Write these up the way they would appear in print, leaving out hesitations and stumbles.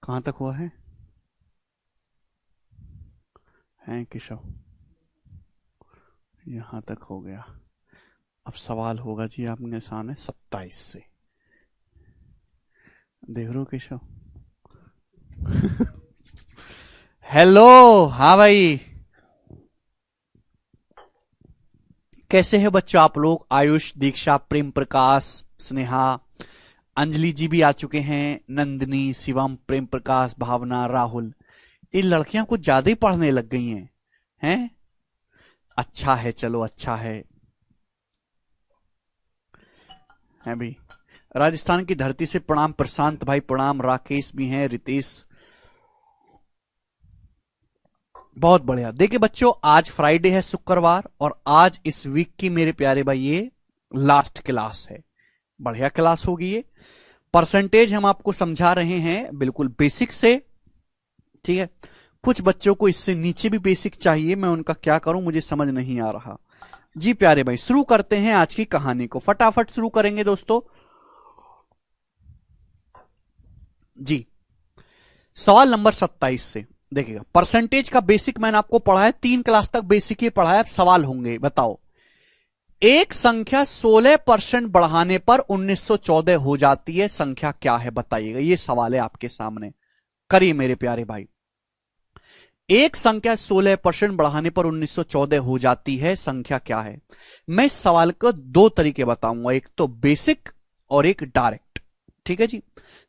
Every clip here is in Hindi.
कहां तक हुआ है? हैं केशव? यहां तक हो गया। अब सवाल होगा जी आपके सामने 27 से। देख रहे हो केशव? हेलो। हाँ भाई, कैसे हैं बच्चों आप लोग? आयुष, दीक्षा, प्रेम प्रकाश, स्नेहा, अंजलि जी भी आ चुके हैं, नंदिनी, शिवम, प्रेम प्रकाश, भावना, राहुल। ये लड़कियां कुछ ज्यादा ही पढ़ने लग गई हैं? अच्छा है, चलो अच्छा है भी। राजस्थान की धरती से प्रणाम प्रशांत भाई, प्रणाम। राकेश भी हैं, रितेश। बहुत बढ़िया। देखिए बच्चों, आज फ्राइडे है, शुक्रवार, और आज इस वीक की मेरे प्यारे भाई ये लास्ट क्लास है। बढ़िया क्लास होगी ये। परसेंटेज हम आपको समझा रहे हैं बिल्कुल बेसिक से, ठीक है। कुछ बच्चों को इससे नीचे भी बेसिक चाहिए, मैं उनका क्या करूं मुझे समझ नहीं आ रहा। जी प्यारे भाई, शुरू करते हैं आज की कहानी को, फटाफट शुरू करेंगे दोस्तों। जी, सवाल नंबर 27 से देखिएगा। परसेंटेज का बेसिक मैंने आपको पढ़ा है, 3 क्लास तक बेसिक ही पढ़ा है। अब सवाल होंगे, बताओ। एक संख्या 16% बढ़ाने पर 1914 हो जाती है, संख्या क्या है बताइएगा। ये सवाल है आपके सामने, करिए मेरे प्यारे भाई। एक संख्या 16% बढ़ाने पर 1914 हो जाती है, संख्या क्या है? मैं इस सवाल को दो तरीके बताऊंगा, एक तो बेसिक और एक डायरेक्ट, ठीक है जी।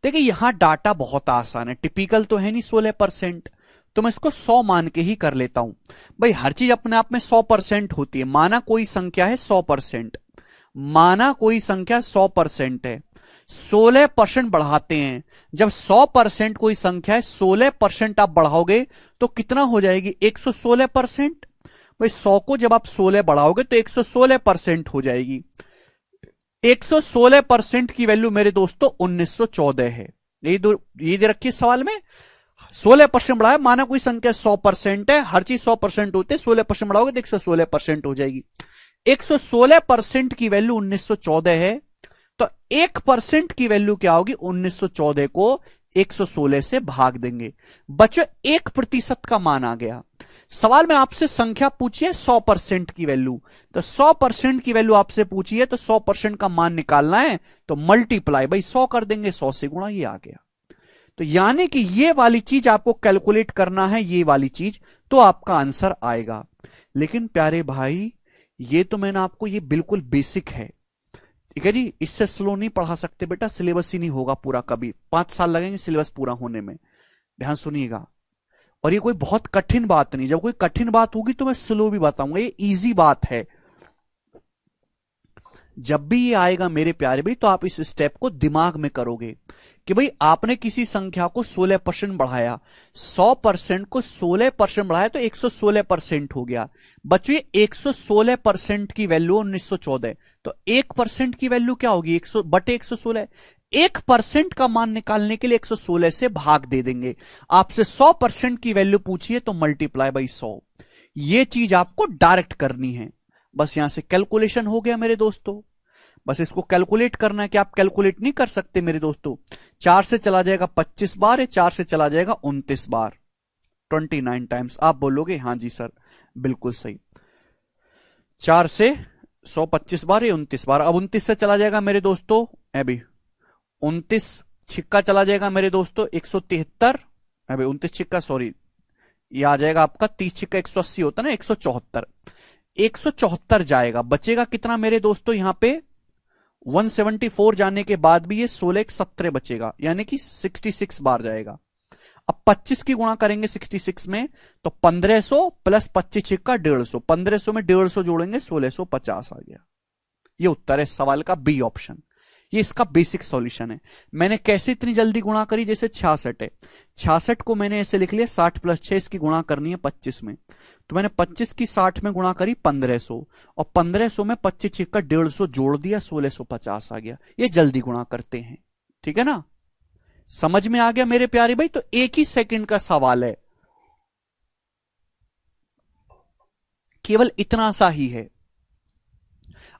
देखिए यहां डाटा बहुत आसान है, टिपिकल तो है नहीं 16%, तो मैं इसको 100 मान के ही कर लेता हूं। भाई हर चीज अपने आप में 100% होती है। माना कोई संख्या है 100%, माना कोई संख्या 100% है, 16% बढ़ाते हैं। जब 100% कोई संख्या है, 16% आप बढ़ाओगे तो कितना हो जाएगी? 116%। भाई 100 को जब आप 16 बढ़ाओगे तो 116% हो जाएगी। 116% की वैल्यू मेरे दोस्तों 1914 है। ये दे रखिए सवाल में। 16% बढ़ाया, माना कोई संख्या 100% है, हर चीज 100% होते, 16% बढ़ाओगे तो 116% हो जाएगी। 116% की वैल्यू 1914 है, तो 1% की वैल्यू क्या होगी? 1914 को 116 से भाग देंगे। बच्चों 1% का मान आ गया। सवाल में आपसे संख्या पूछी है 100% की वैल्यू, तो 100% की वैल्यू आपसे पूछी है, तो 100% का मान निकालना है, तो मल्टीप्लाई भाई 100 कर देंगे, 100 से गुणा, ये आ गया। तो यानी कि ये वाली चीज आपको कैलकुलेट करना है, ये वाली चीज, तो आपका आंसर आएगा। लेकिन प्यारे भाई ये तो मैंने आपको, ये बिल्कुल बेसिक है, ठीक है जी। इससे स्लो नहीं पढ़ा सकते बेटा, सिलेबस ही नहीं होगा पूरा, कभी 5 साल लगेंगे सिलेबस पूरा होने में। ध्यान सुनिएगा। और ये कोई बहुत कठिन बात नहीं, जब कोई कठिन बात होगी तो मैं स्लो भी बताऊंगा, ये इजी बात है। जब भी ये आएगा मेरे प्यारे भाई, तो आप इस स्टेप को दिमाग में करोगे कि भाई आपने किसी संख्या को 16% बढ़ाया, 100% को 16% बढ़ाया तो 116% हो गया। बच्चों ये 116% की वैल्यू 1914, तो 1% की वैल्यू क्या होगी? 100 बटे 116। 1% का मान निकालने के लिए 116 से भाग दे देंगे। आपसे 100% की वैल्यू पूछिए तो मल्टीप्लाई बाई 100। ये चीज आपको डायरेक्ट करनी है। बस यहां से कैलकुलेशन हो गया मेरे दोस्तों। बस इसको कैलकुलेट करना है, कि आप कैलकुलेट नहीं कर सकते मेरे दोस्तों। 4 से चला जाएगा 25 बार, या 4 से चला जाएगा 29 बार, 29 टाइम्स। आप बोलोगे हाँ जी सर बिल्कुल सही। 4 से 125 बार या 29 बार। अब 29 से चला जाएगा मेरे दोस्तों, अभी 29 छिक्का चला जाएगा मेरे दोस्तों 173। अभी 29 छिक्का, सॉरी, ये आ जाएगा आपका 30 छिक्का 180 होता है ना, 174। 174 जाएगा, बचेगा कितना मेरे दोस्तों? यहां पे 174 जाने के बाद भी ये 16 17 बचेगा, यानी कि 66 बार जाएगा। अब 25 की गुणा करेंगे 66 में, तो 1500 प्लस 25 का 150, 1500 में 150 जोड़ेंगे 1650 आ गया। ये उत्तर है सवाल का, बी ऑप्शन। ये इसका बेसिक सॉल्यूशन है। मैंने कैसे इतनी जल्दी गुणा करी? जैसे 66 है, 66 को मैंने ऐसे लिख लिया 60 प्लस 6, इसकी गुणा करनी है 25 में, तो मैंने 25 की 60 में गुणा करी 1500, और 1500 में 25 का 150 जोड़ दिया, 1650 आ गया। ये जल्दी गुणा करते हैं, ठीक है ना? समझ में आ गया मेरे प्यारे भाई? तो एक ही सेकंड का सवाल है, केवल इतना सा ही है।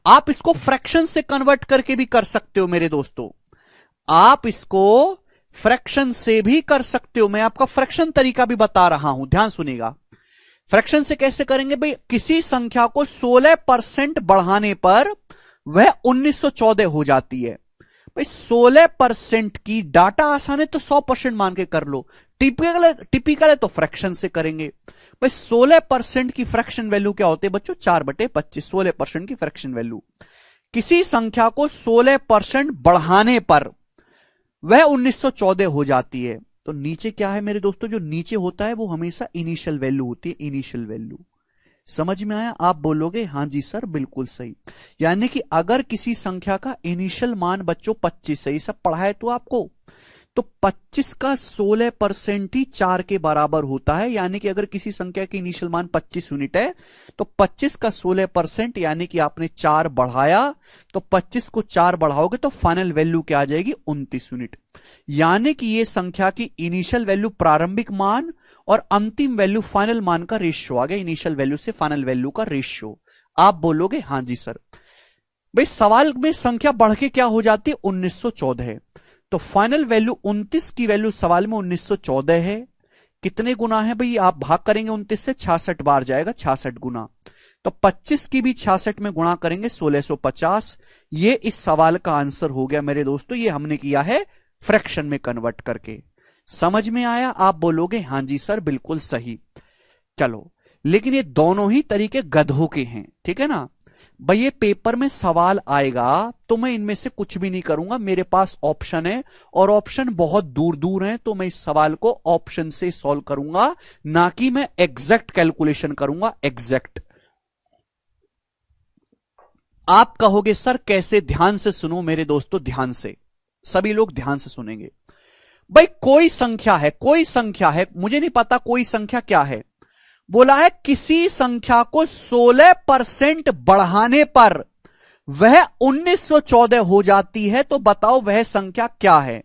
आप इसको फ्रैक्शन से कन्वर्ट करके भी कर सकते हो मेरे दोस्तों। आप इसको फ्रैक्शन से भी कर सकते हो। मैं आपका फ्रैक्शन तरीका भी बता रहा हूं, ध्यान सुनिएगा। फ्रैक्शन से कैसे करेंगे भाई, किसी संख्या को 16% बढ़ाने पर वह 1914 हो जाती है। भाई 16% की डाटा आसान है तो 100% मान के कर लो, टिपिकल है तो फ्रैक्शन से करेंगे। भाई 16% की फ्रैक्शन वैल्यू क्या होती है बच्चों, 4/25। 16% की फ्रैक्शन वैल्यू, किसी संख्या को 16% बढ़ाने पर वह 1914 हो जाती है। तो नीचे क्या है मेरे दोस्तों, जो नीचे होता है वो हमेशा इनिशियल वैल्यू होती है, इनिशियल वैल्यू। समझ में आया? आप बोलोगे हां जी सर बिल्कुल सही। यानी कि अगर किसी संख्या का इनिशियल मान बच्चों 25 है, ये सब पढ़ा है तो आपको, तो 25 का 16% ही 4 के बराबर होता है। यानी कि अगर किसी संख्या की इनिशियल मान 25 यूनिट है तो 25 का 16% यानी कि आपने 4 बढ़ाया, तो 25 को 4 बढ़ाओगे तो फाइनल वैल्यू क्या आ जाएगी, 29 यूनिट। यानी कि यह संख्या की इनिशियल वैल्यू प्रारंभिक मान और अंतिम वैल्यू फाइनल मान का रेशियो आ गया, इनिशियल वैल्यू से फाइनल वैल्यू का रेशियो। आप बोलोगे हां जी सर। भाई सवाल में संख्या बढ़ के क्या हो जाती है, 1914। तो फाइनल वैल्यू 29 की वैल्यू सवाल में 1914 है। कितने गुना है भाई, आप भाग करेंगे 29 से, 66 बार जाएगा, 66 गुना। तो 25 की भी 66 में गुणा करेंगे, 1650। ये इस सवाल का आंसर हो गया मेरे दोस्तों। ये हमने किया है फ्रैक्शन में कन्वर्ट करके। समझ में आया? आप बोलोगे हां जी सर बिल्कुल सही। चलो, लेकिन ये दोनों ही तरीके गधों के हैं, ठीक है ना भाई। ये पेपर में सवाल आएगा तो मैं इनमें से कुछ भी नहीं करूंगा, मेरे पास ऑप्शन है और ऑप्शन बहुत दूर दूर हैं, तो मैं इस सवाल को ऑप्शन से सॉल्व करूंगा, ना कि मैं एग्जैक्ट कैलकुलेशन करूंगा, एग्जैक्ट। आप कहोगे सर कैसे, ध्यान से सुनो मेरे दोस्तों, ध्यान से, सभी लोग ध्यान से सुनेंगे। भाई कोई संख्या है, कोई संख्या है, मुझे नहीं पता कोई संख्या क्या है, बोला है किसी संख्या को 16% बढ़ाने पर वह 1914 हो जाती है, तो बताओ वह संख्या क्या है।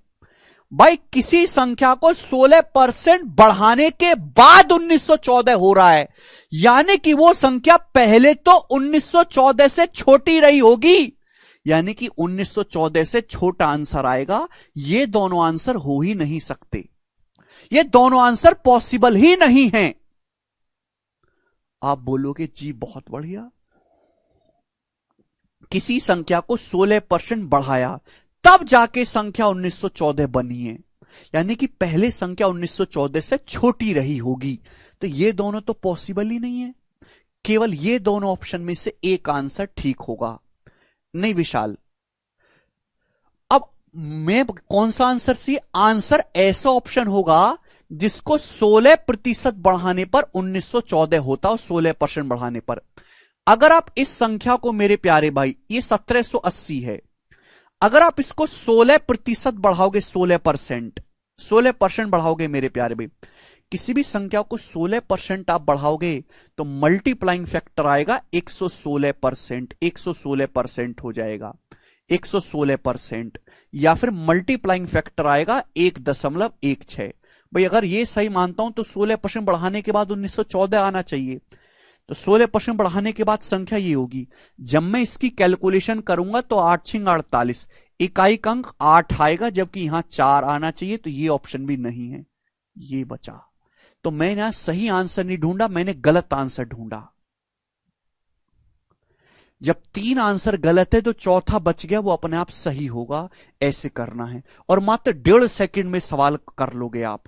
भाई किसी संख्या को 16% बढ़ाने के बाद 1914 हो रहा है, यानी कि वो संख्या पहले तो 1914 से छोटी रही होगी, यानी कि 1914 से छोटा आंसर आएगा। ये दोनों आंसर हो ही नहीं सकते, ये दोनों आंसर पॉसिबल ही नहीं है। आप बोलोगे जी बहुत बढ़िया, किसी संख्या को 16% बढ़ाया तब जाके संख्या 1914 बनी है, यानी कि पहले संख्या 1914 से छोटी रही होगी। तो ये दोनों तो पॉसिबल ही नहीं है, केवल ये दोनों ऑप्शन में से एक आंसर ठीक होगा। नहीं विशाल, अब मैं कौन सा आंसर सी, आंसर ऐसा ऑप्शन होगा जिसको 16% बढ़ाने पर 1914 होता और 16% बढ़ाने पर। अगर आप इस संख्या को मेरे प्यारे भाई, ये 1780 है, अगर आप इसको 16% बढ़ाओगे, 16% बढ़ाओगे मेरे प्यारे भाई, किसी भी संख्या को 16% आप बढ़ाओगे तो मल्टीप्लाइंग फैक्टर आएगा 116%, 116% हो जाएगा 116%, या फिर मल्टीप्लाइंग फैक्टर आएगा 1.16। भाई अगर ये सही मानता हूं तो 16% बढ़ाने के बाद 1914 आना चाहिए, तो 16% बढ़ाने के बाद संख्या ये होगी। जब मैं इसकी कैलकुलेशन करूंगा तो 8×48, इकाई अंक 8 आएगा, जबकि यहां 4 आना चाहिए, तो ये ऑप्शन भी नहीं है, ये बचा। तो मैंने यहां सही आंसर नहीं ढूंढा, मैंने गलत आंसर ढूंढा। जब 3 आंसर गलत है तो चौथा बच गया, वो अपने आप सही होगा। ऐसे करना है और मात्र 1.5 सेकंड में सवाल कर लोगे आप।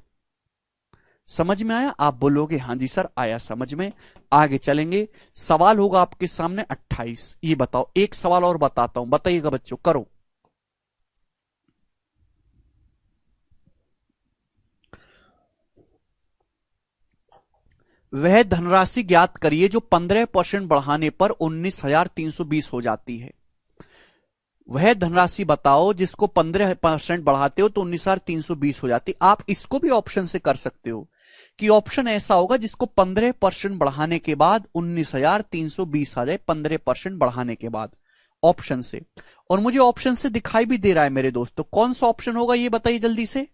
समझ में आया? आप बोलोगे हां जी सर आया समझ में। आगे चलेंगे, सवाल होगा आपके सामने 28। ये बताओ, एक सवाल और बताता हूं, बताइएगा बच्चों, करो। वह धनराशि ज्ञात करिए जो 15% बढ़ाने पर 19,320 हो जाती है। वह धनराशि बताओ जिसको 15% बढ़ाते हो तो 19,320 हो जाती। आप इसको भी ऑप्शन से कर सकते हो कि ऑप्शन ऐसा होगा जिसको 15% बढ़ाने के बाद 19,320 आ जाए, 15% बढ़ाने के बाद ऑप्शन से। और मुझे ऑप्शन से दिखाई भी दे रहा है मेरे दोस्तों, कौन सा ऑप्शन होगा ये बताइए जल्दी से।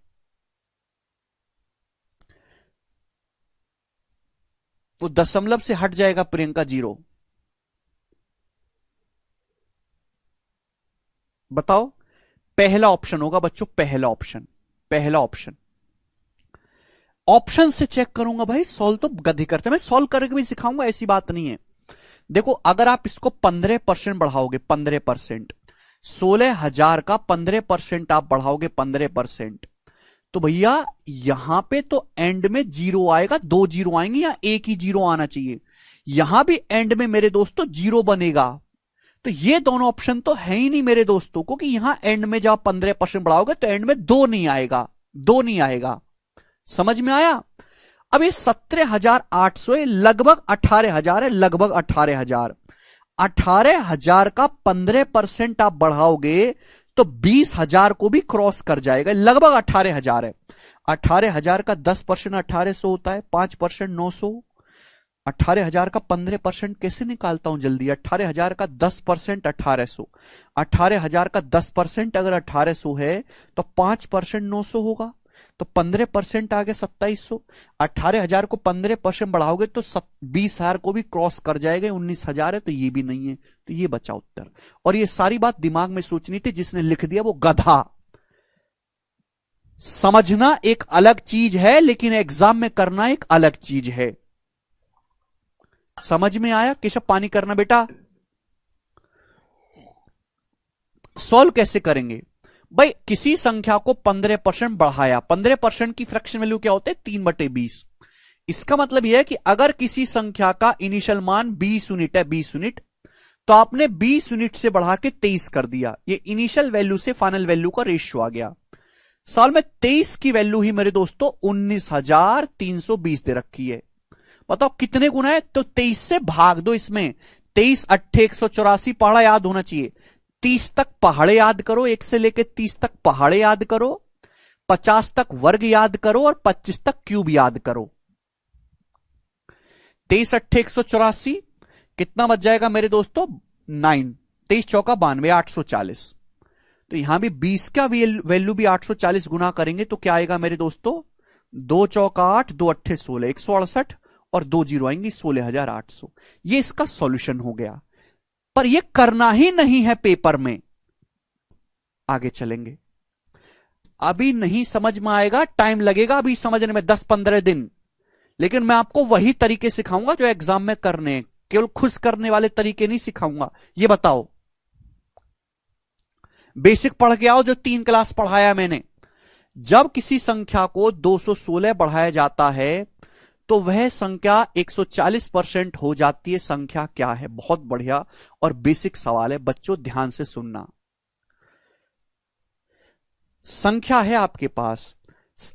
तो दशमलव से हट जाएगा प्रियंका 0, बताओ। पहला ऑप्शन होगा बच्चों, पहला ऑप्शन, पहला ऑप्शन। ऑप्शन से चेक करूंगा भाई, सॉल्व तो गधे करते, मैं सॉल्व करके भी सिखाऊंगा, ऐसी बात नहीं है। देखो अगर आप इसको 15% बढ़ाओगे, 15%, 16,000 का 15% आप बढ़ाओगे 15%, तो भैया यहां पे तो एंड में जीरो आएगा, 2 जीरो आएंगे या एक ही जीरो आना चाहिए। यहां भी एंड में मेरे दोस्तों जीरो बनेगा। तो ये दोनों ऑप्शन तो है ही नहीं मेरे दोस्तों, क्योंकि यहां एंड में जब आप 15% बढ़ाओगे तो एंड में 2 नहीं आएगा, 2 नहीं आएगा। समझ में आया? अब ये 17,800 है, लगभग 18,000 है, लगभग 18,000। 18,000 का 15% आप बढ़ाओगे तो 20,000 को भी क्रॉस कर जाएगा, लगभग 18,000 है। 18,000 का 10% 1800 होता है, 5% 900। 18,000 का 15% कैसे निकालता हूं जल्दी? 18,000 का 10% 1800। 18,000 का 10% अगर 1800 है तो 5% 900 होगा, तो 15% आ गया 2700। 18,000 को 15% बढ़ाओगे तो 20,000 को भी क्रॉस कर जाएगा, 19,000 है, तो ये भी नहीं है, तो ये बचा उत्तर। और ये सारी बात दिमाग में सोचनी थी, जिसने लिख दिया वो गधा। समझना एक अलग चीज है, लेकिन एग्जाम में करना एक अलग चीज है। समझ में आया? केशव पानी करना बेटा। सॉल्व कैसे करेंगे भाई? किसी संख्या को 15% बढ़ाया, 15% की फ्रैक्शन वैल्यू क्या होते हैं? 3/20। इसका मतलब यह है कि अगर किसी संख्या का इनिशियल मान 20 यूनिट है, 20 यूनिट, तो आपने 20 यूनिट से बढ़ा के 23 कर दिया, ये इनिशियल वैल्यू से फाइनल वैल्यू का रेशियो आ गया। साल में 23 की वैल्यू ही मेरे दोस्तों 19,320 दे रखी है। बताओ कितने गुना है? तो 23 से भाग दो इसमें। 23 8 184 पहाड़ा याद होना चाहिए। 30 तक पहाड़े याद करो, 1 से लेकर 30 तक पहाड़े याद करो, 50 तक वर्ग याद करो और 25 तक क्यूब याद करो। 23 8 184 कितना बच जाएगा मेरे दोस्तों? 9। 23 चौका 92, 840। तो यहां भी 20 का वैल्यू भी 840 गुना करेंगे तो क्या आएगा मेरे दोस्तों? 2 चौका 8, 2 अट्ठे 16, 168 और 2 जीरो आएंगी, 16,800। ये इसका सॉल्यूशन हो गया। पर ये करना ही नहीं है पेपर में, आगे चलेंगे। अभी नहीं समझ में आएगा, टाइम लगेगा अभी समझने में, 10-15 दिन। लेकिन मैं आपको वही तरीके सिखाऊंगा जो एग्जाम में करने, केवल खुश करने वाले तरीके नहीं सिखाऊंगा। ये बताओ, बेसिक पढ़ के आओ जो 3 क्लास पढ़ाया मैंने। जब किसी संख्या को 216 बढ़ाया जाता है तो वह संख्या 140% हो जाती है। संख्या क्या है? बहुत बढ़िया और बेसिक सवाल है बच्चों, ध्यान से सुनना। संख्या है आपके पास,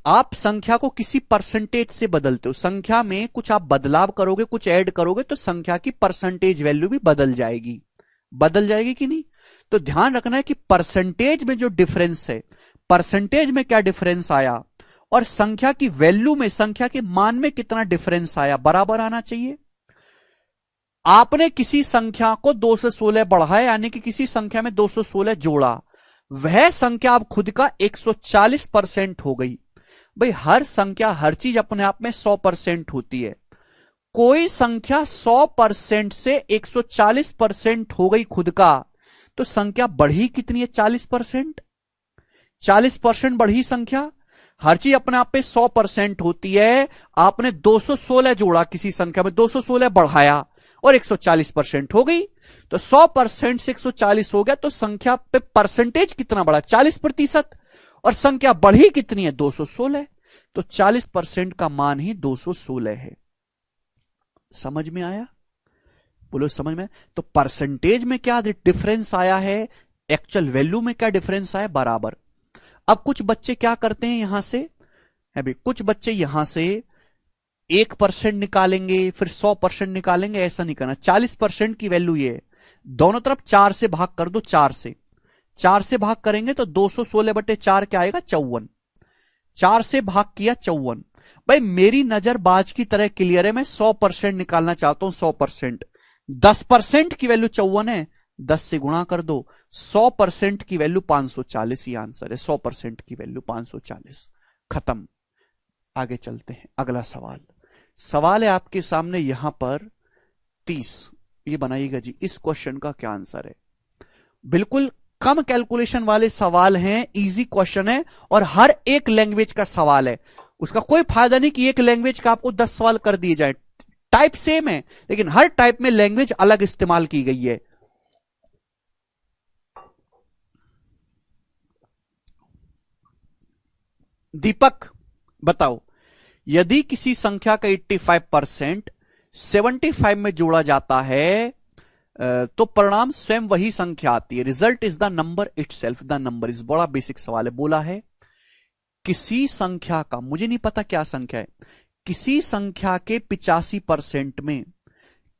आप संख्या को किसी परसेंटेज से बदलते हो। संख्या में कुछ आप बदलाव करोगे, कुछ ऐड करोगे तो संख्या की परसेंटेज वैल्यू भी बदल जाएगी। बदल जाएगी कि नहीं? तो ध्यान रखना है कि परसेंटेज में जो डिफरेंस है, परसेंटेज में क्या डिफरेंस आया और संख्या की वैल्यू में, संख्या के मान में कितना डिफरेंस आया, बराबर आना चाहिए। आपने किसी संख्या को 2 से 16 बढ़ाया, यानी कि किसी संख्या में 216 जोड़ा, वह संख्या अब खुद का 140% हो गई। भाई हर संख्या, हर चीज अपने आप में 100% होती है। कोई संख्या 100% से 140% हो गई खुद का, तो संख्या बढ़ी कितनी है? 40%। 40% बढ़ी संख्या। हर चीज अपने आप पे 100% होती है। आपने 216 जोड़ा किसी संख्या में, 216 बढ़ाया और 140% हो गई, तो 100% से 140 हो गया, तो संख्या पे परसेंटेज कितना बढ़ा? 40%। और संख्या बढ़ी कितनी है? 216। तो 40% का मान ही 216 है। समझ में आया? बोलो समझ में? तो परसेंटेज में क्या डिफरेंस आया है, एक्चुअल वैल्यू में क्या डिफरेंस आया, बराबर। अब कुछ बच्चे क्या करते हैं, यहां से है भी, कुछ बच्चे यहां से 1% निकालेंगे, फिर 100% निकालेंगे। ऐसा नहीं करना। 40% की वैल्यू ये है, दोनों तरफ 4 से भाग कर दो। 4 से भाग करेंगे तो 216/4 क्या आएगा? 54। 4 से भाग किया 54। भाई मेरी नजर बाज की तरह क्लियर है, मैं 100% निकालना चाहता हूं। 100%, 10% की वैल्यू 54 है, 10 से गुणा कर दो। 100% की वैल्यू 540 ही आंसर है। 100% की वैल्यू 540। खत्म। आगे चलते हैं, अगला सवाल है आपके सामने यहां पर 30। ये बनाइएगा जी, इस क्वेश्चन का क्या आंसर है। बिल्कुल कम कैलकुलेशन वाले सवाल हैं, इजी क्वेश्चन है और हर एक लैंग्वेज का सवाल है। उसका कोई फायदा नहीं कि एक लैंग्वेज का आपको 10 सवाल कर दिए जाए। टाइप सेम है लेकिन हर टाइप में लैंग्वेज अलग इस्तेमाल की गई है। दीपक बताओ, यदि किसी संख्या का 85% 75 में जोड़ा जाता है तो परिणाम स्वयं वही संख्या आती है। Result is the number itself, the number is, बड़ा बेसिक सवाल है। बोला है किसी संख्या का, मुझे नहीं पता क्या संख्या है, किसी संख्या के 85% में,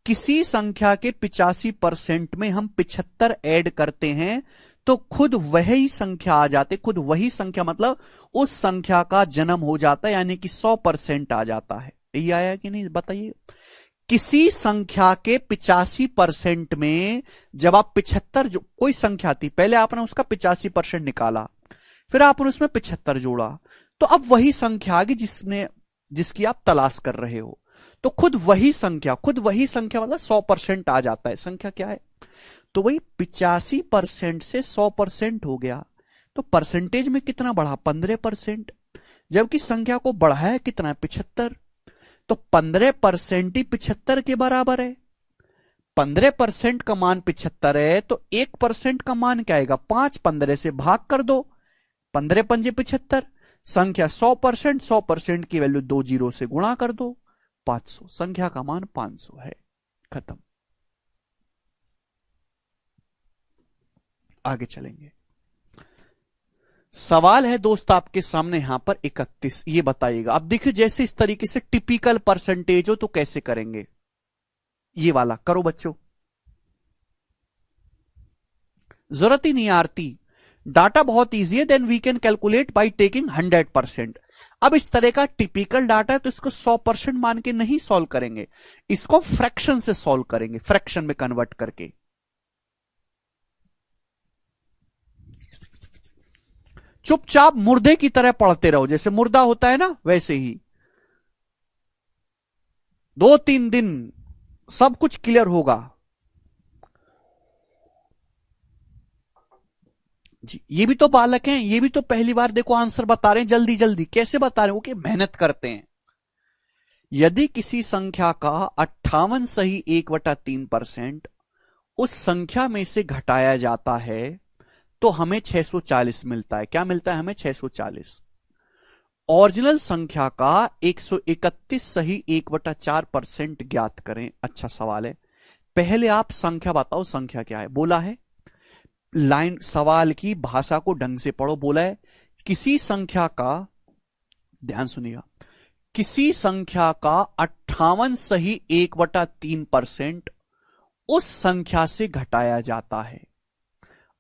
किसी संख्या के 85% में हम 75 ऐड करते हैं तो खुद वही संख्या आ जाते, खुद वही संख्या मतलब उस संख्या का जन्म हो जाता है, यानी कि 100% आ जाता है। ये आया कि नहीं बताइए। किसी संख्या के 85% में जब आप 75 जो कोई संख्या थी, पहले आपने उसका 85% निकाला, फिर आपने उसमें 75 जोड़ा, तो अब वही संख्या आ गई जिसकी आप तलाश कर रहे हो। तो खुद वही संख्या मतलब 100% आ जाता है। संख्या क्या है? तो वही 85% से 100% हो गया, तो परसेंटेज में कितना बढ़ा? 15%। जबकि संख्या को बढ़ाया कितना? 75। तो 15% ही 75 के बराबर है। 15% का मान 75 है तो 1% का मान क्या आएगा? 5। 15 से भाग कर दो, 15 पंजे 75। संख्या 100%, 100% की वैल्यू 2 जीरो से गुणा कर दो, 500। संख्या का मान 500 है। खत्म। आगे चलेंगे। सवाल है दोस्त आपके सामने यहां पर 31। ये बताइएगा। अब देखिए, जैसे इस तरीके से टिपिकल परसेंटेज हो तो कैसे करेंगे। ये वाला करो बच्चों, जरूरत ही नहीं आरती, डाटा बहुत इजी है। Then we can calculate by taking 100%। अब इस तरह का टिपिकल डाटा है तो इसको 100% मान के नहीं सॉल्व करेंगे, इसको फ्रैक्शन से सॉल्व करेंगे, फ्रैक्शन में कन्वर्ट करके। चुपचाप मुर्दे की तरह पढ़ते रहो, जैसे मुर्दा होता है ना वैसे ही। 2-3 दिन सब कुछ क्लियर होगा जी। ये भी तो बालक हैं, ये भी तो पहली बार देखो आंसर बता रहे हैं। जल्दी जल्दी कैसे बता रहे हो कि मेहनत करते हैं। यदि किसी संख्या का 58 सही 1/3% उस संख्या में से घटाया जाता है तो हमें 640 मिलता है। क्या मिलता है हमें? 640। ओरिजिनल संख्या का 131 सही 1/4% ज्ञात करें। अच्छा सवाल है। पहले आप संख्या बताओ, संख्या क्या है? बोला है लाइन, सवाल की भाषा को ढंग से पढ़ो। बोला है किसी संख्या का, ध्यान सुनिएगा, किसी संख्या का 58 सही 1/3% उस संख्या से घटाया जाता है।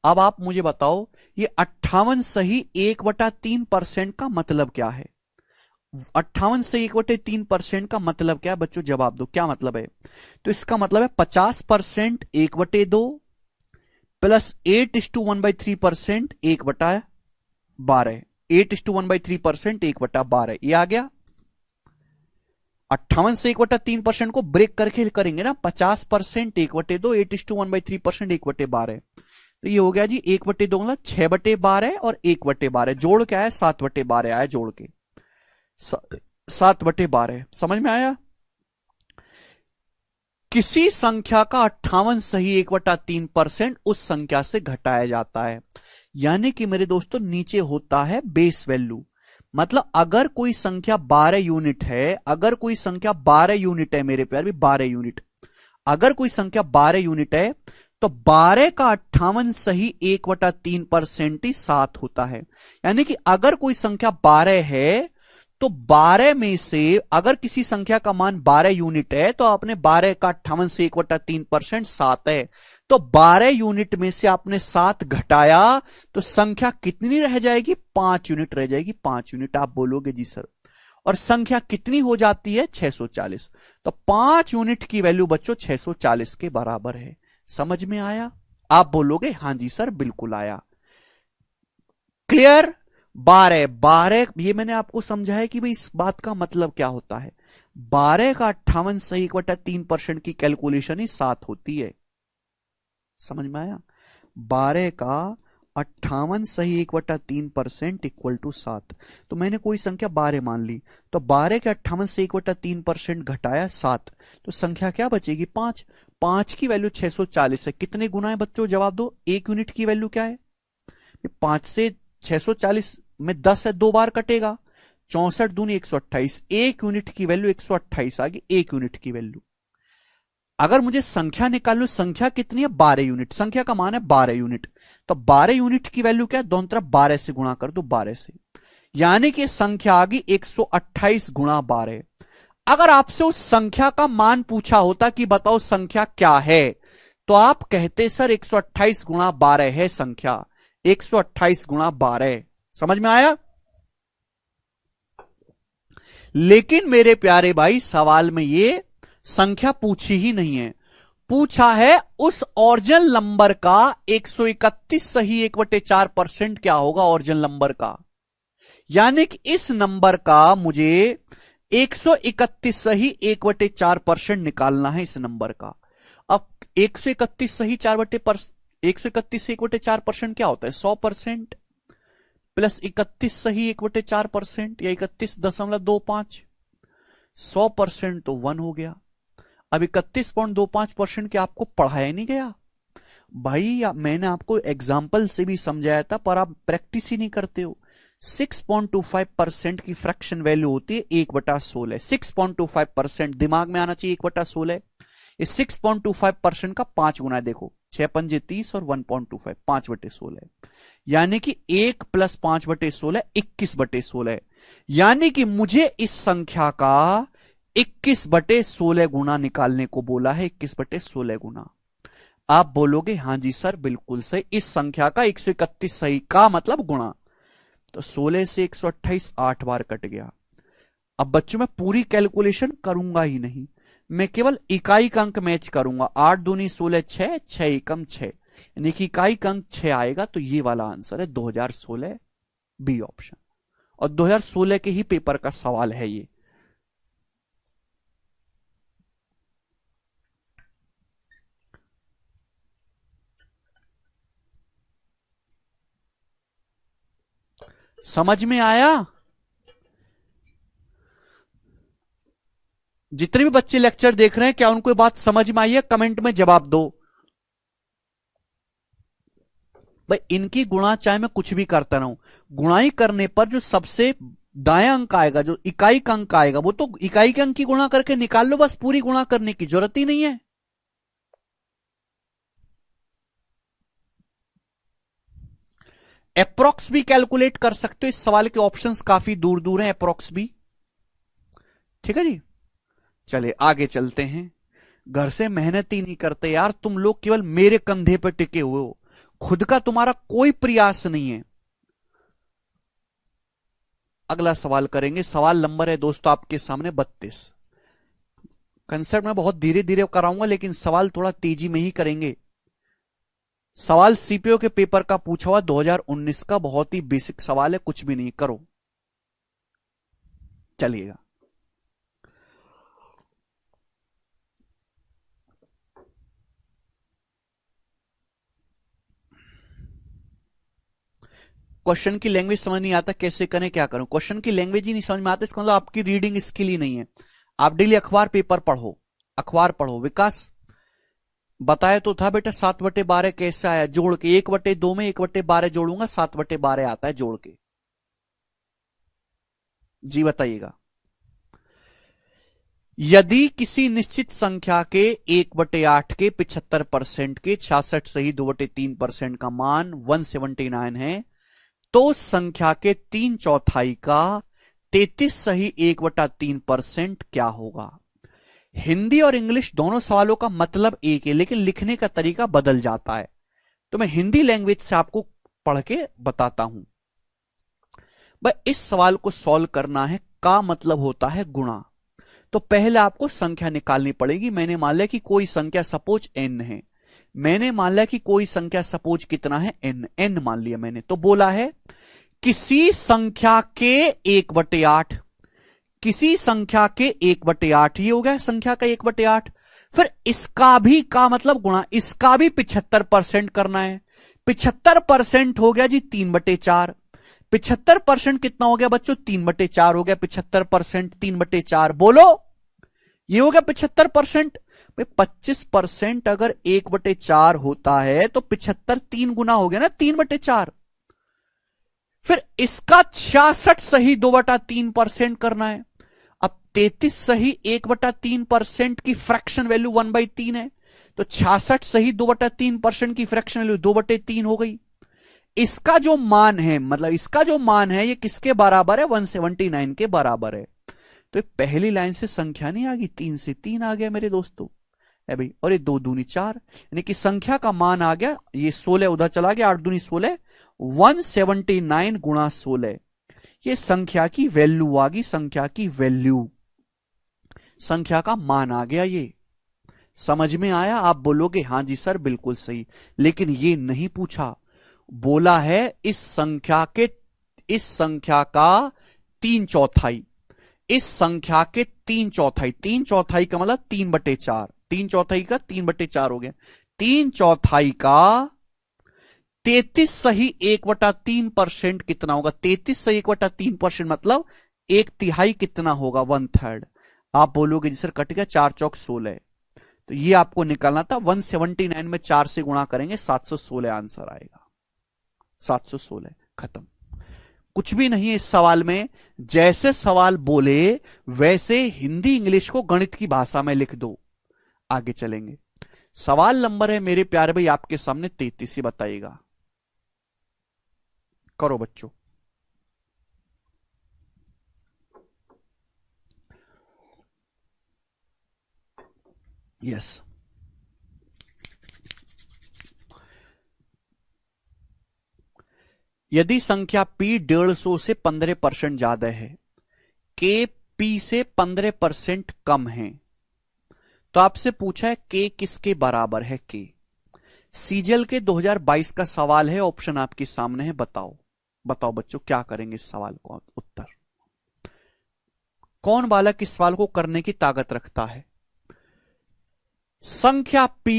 अब आप मुझे बताओ ये 58 सही 1/3% का मतलब क्या है? 58 से 1/3% का मतलब क्या है बच्चों? जवाब दो, क्या मतलब है? तो इसका मतलब है 50% 1/2 प्लस 8:1/3% 1/12। 8:1/3% 1/12, ये आ गया। 58 से 1/3% को ब्रेक करके करेंगे ना, 50% 1/2, 8:1/3% 1/12। तो ये हो गया जी 1/2 मतलब 6/12 और 1/12 जोड़ क्या है? 7/12 आया जोड़ के, 7/12। समझ में आया? किसी संख्या का 58 सही 1/3% उस संख्या से घटाया जाता है, यानी कि मेरे दोस्तों नीचे होता है बेस वैल्यू। मतलब अगर कोई संख्या 12 यूनिट है, अगर कोई संख्या 12 यूनिट है मेरे प्यार भी, 12 यूनिट, अगर कोई संख्या 12 यूनिट है तो 12 का 58 सही 1/3% ही 7 होता है। यानी कि अगर कोई संख्या 12 है तो 12 में से अगर किसी संख्या का मान 12 यूनिट है तो आपने 12 का 58 से 1/3% 7 है, तो 12 यूनिट में से आपने 7 घटाया तो संख्या कितनी रह जाएगी? 5 यूनिट रह जाएगी। 5 यूनिट। आप बोलोगे जी सर, और संख्या कितनी हो जाती है? 640। तो 5 यूनिट की वैल्यू बच्चों 640 के बराबर है। समझ में आया? आप बोलोगे हां जी सर बिल्कुल आया। क्लियर? 12 ये मैंने आपको समझाया कि भाई इस बात का मतलब क्या होता है। 12 का 58 सही 1/3% की कैलकुलेशन ही 7 होती है। समझ में आया? 12 का 58 सही 1/3% इक्वल टू 7। तो मैंने कोई संख्या 12 मान ली, तो 12 के 58 से 1/3% घटाया 7, तो संख्या क्या बचेगी 5। 5 की वैल्यू 640 है। कितने गुना है बच्चों, जवाब दो। 1 यूनिट की वैल्यू क्या है, 5 से 640 में 10 है, 2 बार कटेगा, 64 दूनी 128। 1 यूनिट की वैल्यू 128 आ गई, 1 यूनिट की वैल्यू। अगर मुझे संख्या निकाल लो, संख्या कितनी है 12 यूनिट, संख्या का मान है 12 यूनिट, तो 12 यूनिट की वैल्यू क्या है, दोनों तरफ 12 से गुणा कर दो, 12 से, यानी कि संख्या आ गई 128 गुणा 12। अगर आपसे उस संख्या का मान पूछा होता कि बताओ संख्या क्या है, तो आप कहते सर 128 गुणा 12 है संख्या, 128 गुणा 12। समझ में आया। लेकिन मेरे प्यारे भाई सवाल में ये संख्या पूछी ही नहीं है, पूछा है उस ओरिजिनल नंबर का 131 सही 1/4% क्या होगा ओरिजिनल नंबर का, यानी कि इस नंबर का मुझे 131 सही 1/4% निकालना है इस नंबर का। अब 131 सही 131 से 1/4% क्या होता है 100%, प्लस 31 सही 1/4% या 31.25, 100% तो 1 हो गया। अब 31.25% क्या आपको पढ़ाया नहीं गया भाई, मैंने आपको एग्जाम्पल से भी समझाया था पर आप प्रैक्टिस ही नहीं करते हो। 6.25% की फ्रैक्शन वैल्यू होती है 1/16। 6.25% दिमाग में आना चाहिए 1/16। ये 6.25% का 5 गुना है, देखो 6 पंजे 30 और 1.25 5/16, यानी कि 1 प्लस 5/16 21/16, यानी कि मुझे इस संख्या का 21/16 गुना निकालने को बोला है, 21/16 गुना। आप बोलोगे हां जी सर बिल्कुल सही, इस संख्या का 131 सही का मतलब गुणा, तो 16 से 128 8 बार कट गया। अब बच्चों मैं पूरी कैलकुलेशन करूंगा ही नहीं, मैं केवल इकाई का अंक मैच करूंगा। 8 दूनी 16 6, 6 एकम 6, यानी कि इकाई का अंक 6 आएगा, तो ये वाला आंसर है 2016 बी ऑप्शन। और 2016 के ही पेपर का सवाल है ये। समझ में आया। जितने भी बच्चे लेक्चर देख रहे हैं क्या उनको बात समझ में आई है, कमेंट में जवाब दो भाई। इनकी गुणा चाहे मैं कुछ भी करता रहूं, गुणाई करने पर जो सबसे दायां अंक आएगा, जो इकाई का अंक आएगा, वो तो इकाई के अंक की गुणा करके निकाल लो, बस पूरी गुणा करने की जरूरत ही नहीं है। अप्रोक्स भी कैलकुलेट कर सकते हो, इस सवाल के ऑप्शंस काफी दूर दूर हैं, अप्रोक्स भी। ठीक है जी, चले आगे चलते हैं। घर से मेहनत ही नहीं करते यार तुम लोग, केवल मेरे कंधे पर टिके हुए हो, खुद का तुम्हारा कोई प्रयास नहीं है। अगला सवाल करेंगे, सवाल नंबर है दोस्तों आपके सामने 32। कंसेप्ट में बहुत धीरे धीरे कराऊंगा, लेकिन सवाल थोड़ा तेजी में ही करेंगे। सवाल सीपीओ के पेपर का पूछा हुआ 2019 का, बहुत ही बेसिक सवाल है, कुछ भी नहीं करो चलिएगा। क्वेश्चन की लैंग्वेज समझ नहीं आता कैसे करें, क्या करूं, क्वेश्चन की लैंग्वेज ही नहीं समझ में आता, इसका मतलब आपकी रीडिंग स्किल ही नहीं है। आप डेली अखबार पेपर पढ़ो, अखबार पढ़ो। विकास बताया तो था बेटा 7/12 कैसे आया, जोड़ के 1/2 में 1/12 जोड़ूंगा, 7/12 आता है जोड़ के। जी बताइएगा। यदि किसी निश्चित संख्या के 1/8 के 75% के 66 सही 2/3% का मान 179 है, तो संख्या के 3/4 का 33 सही 1/3% क्या होगा। हिंदी और इंग्लिश दोनों सवालों का मतलब एक है, लेकिन लिखने का तरीका बदल जाता है, तो मैं हिंदी लैंग्वेज से आपको पढ़ के बताता हूं। भाई इस सवाल को सॉल्व करना है, का मतलब होता है गुणा। तो पहले आपको संख्या निकालनी पड़ेगी। मैंने मान लिया कि कोई संख्या सपोज n है, मैंने मान लिया कि कोई संख्या सपोज कितना है n मान लिया मैंने, तो बोला है किसी संख्या के 1/8, किसी संख्या के 1/8, ये हो गया संख्या का 1/8। फिर इसका भी का मतलब गुणा, इसका भी 75% करना है, 75% हो गया जी 3/4। 75% कितना हो गया बच्चों? 3/4 हो गया। 75% 3/4 बोलो, ये हो गया 75%। 25% अगर 1/4 होता है तो 75 3 गुना हो गया ना 3/4। फिर इसका 66 सही 2/3% करना है। अब 33 सही 1/3% की फ्रैक्शन वैल्यू 1/3 है, तो 66 सही 2/3% की फ्रैक्शन वैल्यू 2/3 हो गई। इसका जो मान है, मतलब इसका जो मान है, ये किसके बराबर है? 179 के बराबर है। तो पहली लाइन से संख्या नहीं आ गई, 3 से 3 आ गया मेरे दोस्तों, है भाई। और ये 2 दूनी 4, यानी कि संख्या का मान आ गया, ये 16 उधर चला गया, 8 दूनी 16, 179 गुणा 16। ये संख्या की वैल्यू आ गई, संख्या की वैल्यू, संख्या का मान आ गया। ये समझ में आया? आप बोलोगे हां जी सर बिल्कुल सही, लेकिन ये नहीं पूछा। बोला है इस संख्या का 3/4, इस संख्या के 3/4, 3/4 का मतलब 3/4, 3/4 का 3/4 हो गया। 3/4 का 33 सही 1/3% कितना होगा? 33 सही 1/3% मतलब 1/3 कितना होगा? 1/3। आप बोलोगे जी सर कट गया, 4 चौक 16, तो ये आपको निकालना था। 179 में 4 से गुणा करेंगे, 716 आंसर आएगा। 716 खत्म। कुछ भी नहीं है इस सवाल में। जैसे सवाल बोले वैसे हिंदी इंग्लिश को गणित की भाषा में लिख दो। आगे चलेंगे। सवाल नंबर है मेरे प्यारे भाई आपके सामने 33, ही बताइएगा। करो बच्चों। यस, यदि संख्या P 150 से 15% ज्यादा है, K P से 15% कम है, तो आपसे पूछा है K किसके बराबर है? K सीजल के 2022 का सवाल है, ऑप्शन आपके सामने है। बताओ बताओ बच्चों क्या करेंगे इस सवाल को? उत्तर कौन बालक इस सवाल को करने की ताकत रखता है? संख्या P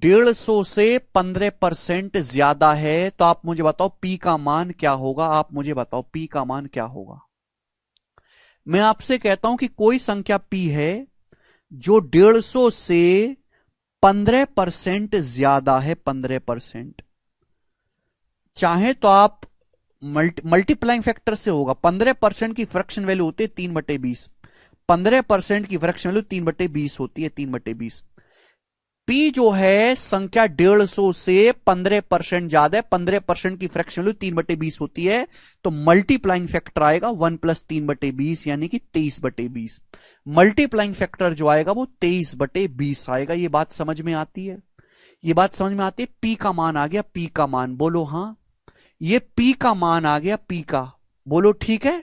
150 से 15% ज्यादा है, तो आप मुझे बताओ P का मान क्या होगा? आप मुझे बताओ P का मान क्या होगा? मैं आपसे कहता हूं कि कोई संख्या P है जो 150 से 15% ज्यादा है, 15%। चाहे तो आप मल्टीप्लाइंग फैक्टर से होगा। 15% की फ्रैक्शन वैल्यू होती है 3/20, 15% की फ्रैक्शन वैल्यू 3/20 होती है, 3/20। P जो है संख्या 150 से 15% ज्यादा है, 15% की फ्रैक्शन वैल्यू 3/20 होती है, तो मल्टीप्लाइंग फैक्टर आएगा 1 + 3/20 यानी कि 23/20। मल्टीप्लाइंग फैक्टर जो आएगा वो 23/20 आएगा। ये बात समझ में आती है? ये बात समझ में आती है? P का मान आ गया, P का मान बोलो हां। ये P का मान आ गया, P का बोलो ठीक है।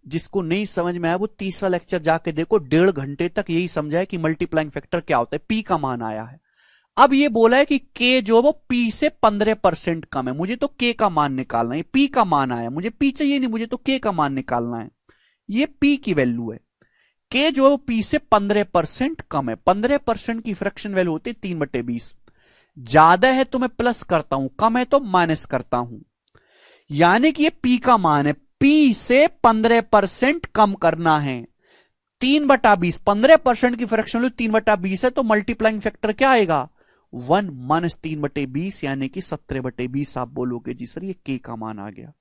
जिसको नहीं समझ में आया वो तीसरा लेक्चर जाके देखो, 1.5 घंटे तक यही समझा है कि मल्टीप्लाइंग फैक्टर क्या होता है। P का मान आया है। अब ये बोला है कि K जो वो P से 15% कम है, मुझे तो K का मान निकालना है। P का मान आया, मुझे P चाहिए नहीं, मुझे तो K का मान निकालना है। ये P की वैल्यू है। K जो P से 15% कम है, 15% की फ्रैक्शन वैल्यू होती है 3/20। ज्यादा है तो मैं प्लस करता हूं, कम है तो माइनस करता हूं, यानी कि ये P का मान है। P से 15% कम करना है, 3/20, 15% की फ्रैक्शन वैल्यू 3/20 है, तो मल्टीप्लाइंग फैक्टर क्या आएगा? 1 - 3/20 यानी कि 17/20। आप बोलोगे जी सर ये K का मान आ गया।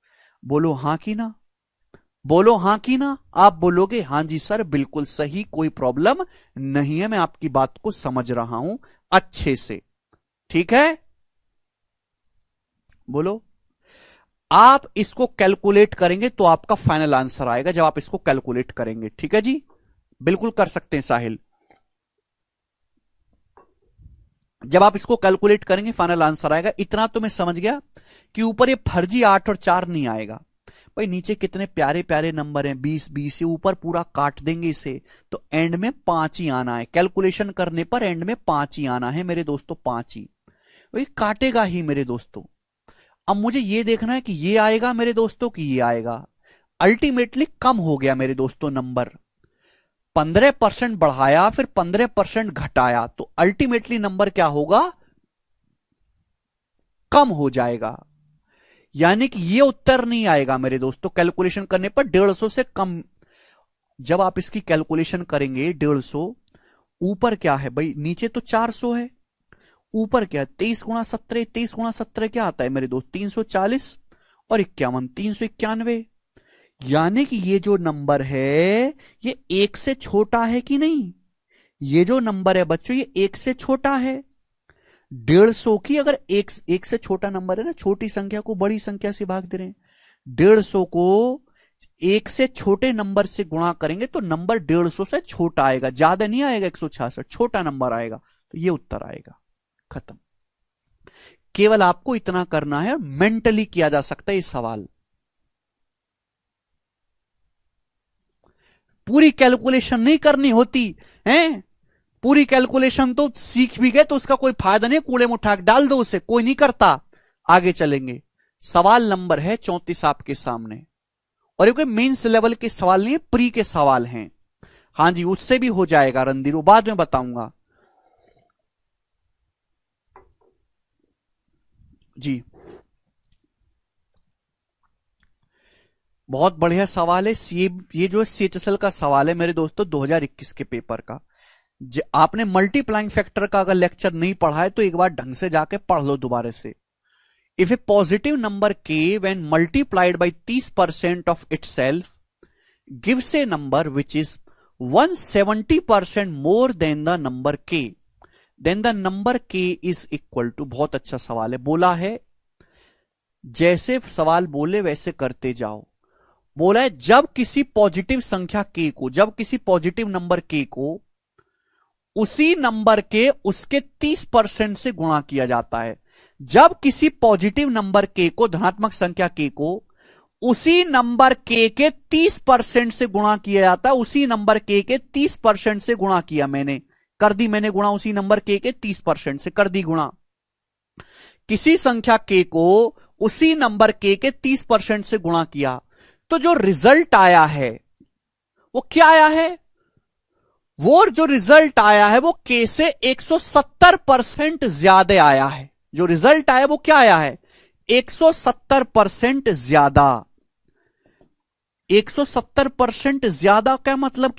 बोलो हां कि ना, बोलो हां कि ना। आप बोलोगे हां जी सर बिल्कुल सही, कोई प्रॉब्लम नहीं है, मैं आपकी बात को समझ रहा हूं अच्छे से, ठीक है। बोलो। आप इसको कैलकुलेट करेंगे तो आपका फाइनल आंसर आएगा, जब आप इसको कैलकुलेट करेंगे, ठीक है जी। बिल्कुल कर सकते हैं साहिल। जब आप इसको कैलकुलेट करेंगे फाइनल आंसर आएगा। इतना तो मैं समझ गया कि ऊपर ये फर्जी 8 और 4 नहीं आएगा। भाई नीचे कितने प्यारे प्यारे नंबर हैं, 20 20, ये ऊपर पूरा काट देंगे इसे, तो एंड में 5 ही आना है। कैलकुलेशन करने पर एंड में 5 ही आना है मेरे दोस्तों, 5 ही। वही काटेगा ही मेरे दोस्तों। अब मुझे ये देखना है कि ये आएगा मेरे दोस्तों कि ये आएगा। अल्टीमेटली कम हो गया मेरे दोस्तों नंबर, 15% बढ़ाया फिर 15% घटाया, तो अल्टीमेटली नंबर क्या होगा? कम हो जाएगा, यानी कि ये उत्तर नहीं आएगा मेरे दोस्तों कैलकुलेशन करने पर 150 से कम। जब आप इसकी कैलकुलेशन करेंगे 150, ऊपर क्या है भाई, नीचे तो 400 है, ऊपर क्या है 23 गुणा 17, 23 गुणा 17 क्या आता है मेरे दोस्त 340 और 51 391, यानी कि ये जो नंबर है ये एक से छोटा है कि नहीं, ये जो नंबर है बच्चों ये एक से छोटा है। 150 की अगर एक से छोटा नंबर है ना, छोटी संख्या को बड़ी संख्या से भाग दे रहे हैं, 150 को एक से छोटे नंबर से गुणा करेंगे तो नंबर 150 से छोटा आएगा, ज्यादा नहीं आएगा 166, छोटा नंबर आएगा, तो ये उत्तर आएगा। खत्म। केवल आपको इतना करना है, मेंटली किया जा सकता है ये सवाल, पूरी कैलकुलेशन नहीं करनी होती है। पूरी कैलकुलेशन तो सीख भी गए तो उसका कोई फायदा नहीं, कूड़े में उठा के डाल दो उसे, कोई नहीं करता। आगे चलेंगे, सवाल नंबर है 34 आपके सामने, और ये कोई मेंस लेवल के सवाल नहीं है, प्री के सवाल हैं। हां जी, उससे भी हो जाएगा रणधीर, बाद में बताऊंगा जी। बहुत बढ़िया सवाल है, ये जो सीएचएसएल का सवाल है मेरे दोस्तों 2021 के पेपर का। आपने मल्टीप्लाइंग फैक्टर का अगर लेक्चर नहीं पढ़ा है तो एक बार ढंग से जाके पढ़ लो दोबारा से। If a positive number k when multiplied by 30% of itself gives a number which is 170% more than the number k, then the number k is equal to. बहुत अच्छा सवाल है, बोला है जैसे सवाल बोले वैसे करते जाओ। बोला है जब किसी पॉजिटिव संख्या k को, जब किसी पॉजिटिव नंबर k को उसी नंबर के उसके 30% से गुणा किया जाता है, जब किसी पॉजिटिव नंबर k को, धनात्मक संख्या k को उसी नंबर k के 30% से गुणा किया जाता है, उसी नंबर k के 30% से गुणा किया, मैंने कर दी, मैंने गुणा उसी नंबर k के 30% से कर दी गुणा। किसी संख्या k को उसी नंबर k के 30% से गुणा किया, तो जो रिजल्ट आया है वो क्या आया है, वो जो रिजल्ट आया है वो k से 170% ज्यादा आया है। जो रिजल्ट आया वो क्या आया है 170% ज्यादा। 170% ज्यादा क्या मतलब,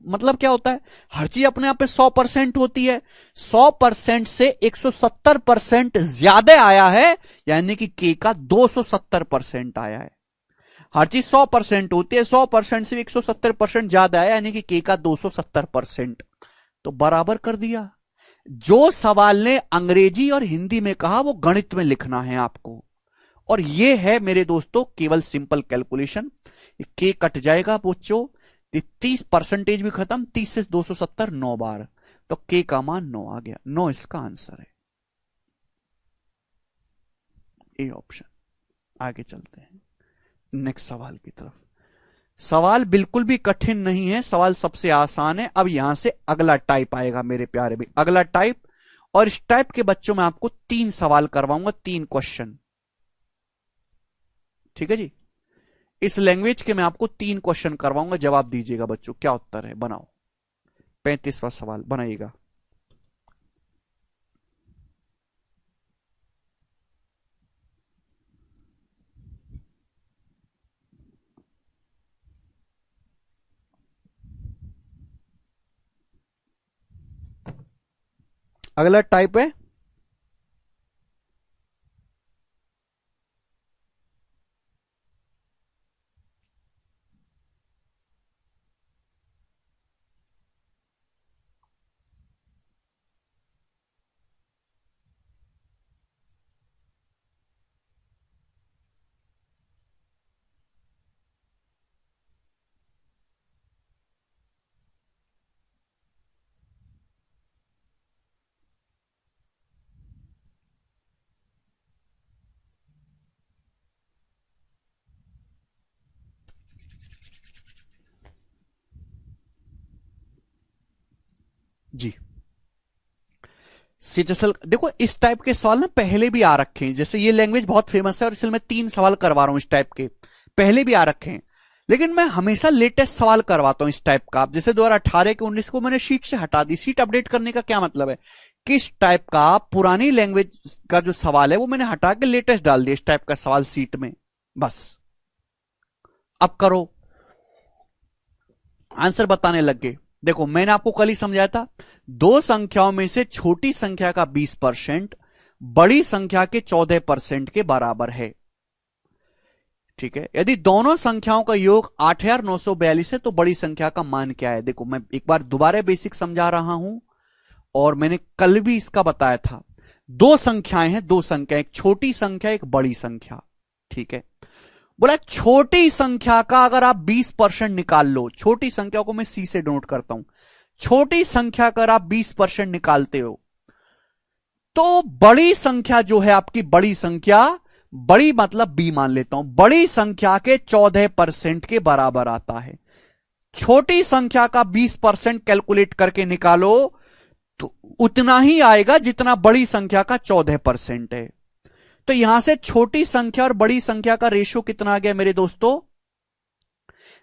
मतलब क्या होता है, हर चीज अपने आप पे 100% होती है, 100% से 170% ज्यादा आया है, यानी कि k का 270% आया है। हर चीज 100% होती है, 100% से 170% ज्यादा है, यानी कि k का 270%, तो बराबर कर दिया। जो सवाल ने अंग्रेजी और हिंदी में कहा वो गणित में लिखना है आपको, और ये है मेरे दोस्तों केवल सिंपल कैलकुलेशन। k कट जाएगा बच्चों, 30% भी खत्म, 30 से 270 9 बार, तो k का मान 9 आ गया, 9 इसका आंसर है, ए ऑप्शन। आगे चलते हैं नेक्स्ट सवाल की तरफ। सवाल बिल्कुल भी कठिन नहीं है, सवाल सबसे आसान है। अब यहां से अगला टाइप आएगा मेरे प्यारे भाई, अगला टाइप, और इस टाइप के बच्चों में आपको 3 सवाल करवाऊंगा, 3 क्वेश्चन, ठीक है जी। इस लैंग्वेज के मैं आपको 3 क्वेश्चन करवाऊंगा, जवाब दीजिएगा बच्चों, क्या उत्तर है बनाओ। 35वां सवाल बनाइएगा। अगला टाइप है जी। सीएचएसएल देखो, इस टाइप के सवाल ना पहले भी आ रखे हैं, जैसे ये लैंग्वेज बहुत फेमस है और इसलिए मैं 3 सवाल करवा रहा हूं इस टाइप के, पहले भी आ रखे हैं, लेकिन मैं हमेशा लेटेस्ट सवाल करवाता हूं इस टाइप का। जैसे 2018 के 19 को मैंने शीट से हटा दी, सीट अपडेट करने का क्या मतलब है, किस टाइप का पुरानी लैंग्वेज का जो सवाल है वो मैंने हटा के लेटेस्ट डाल दिया इस टाइप का सवाल सीट में। बस अब करो, आंसर बताने लग गए। देखो मैंने आपको कल ही समझाया था, दो संख्याओं में से छोटी संख्या का 20% बड़ी संख्या के 14% के बराबर है। ठीक है, यदि दोनों संख्याओं का योग 8942 है तो बड़ी संख्या का मान क्या है। देखो मैं एक बार दोबारा बेसिक समझा रहा हूं, और मैंने कल भी इसका बताया था। दो संख्याएं हैं, दो संख्या, एक छोटी संख्या एक बड़ी संख्या। ठीक है, बोला छोटी संख्या का अगर आप 20% निकाल लो, छोटी संख्या को मैं सी से डोट करता हूं, छोटी संख्या का अगर आप 20% निकालते हो तो बड़ी संख्या जो है आपकी, बड़ी संख्या, बड़ी मतलब बी मान लेता हूं, बड़ी संख्या के 14% के बराबर आता है। छोटी संख्या का 20% कैलकुलेट करके निकालो तो उतना ही आएगा जितना बड़ी संख्या का 14% है। तो यहां से छोटी संख्या और बड़ी संख्या का रेशियो कितना आ गया मेरे दोस्तों,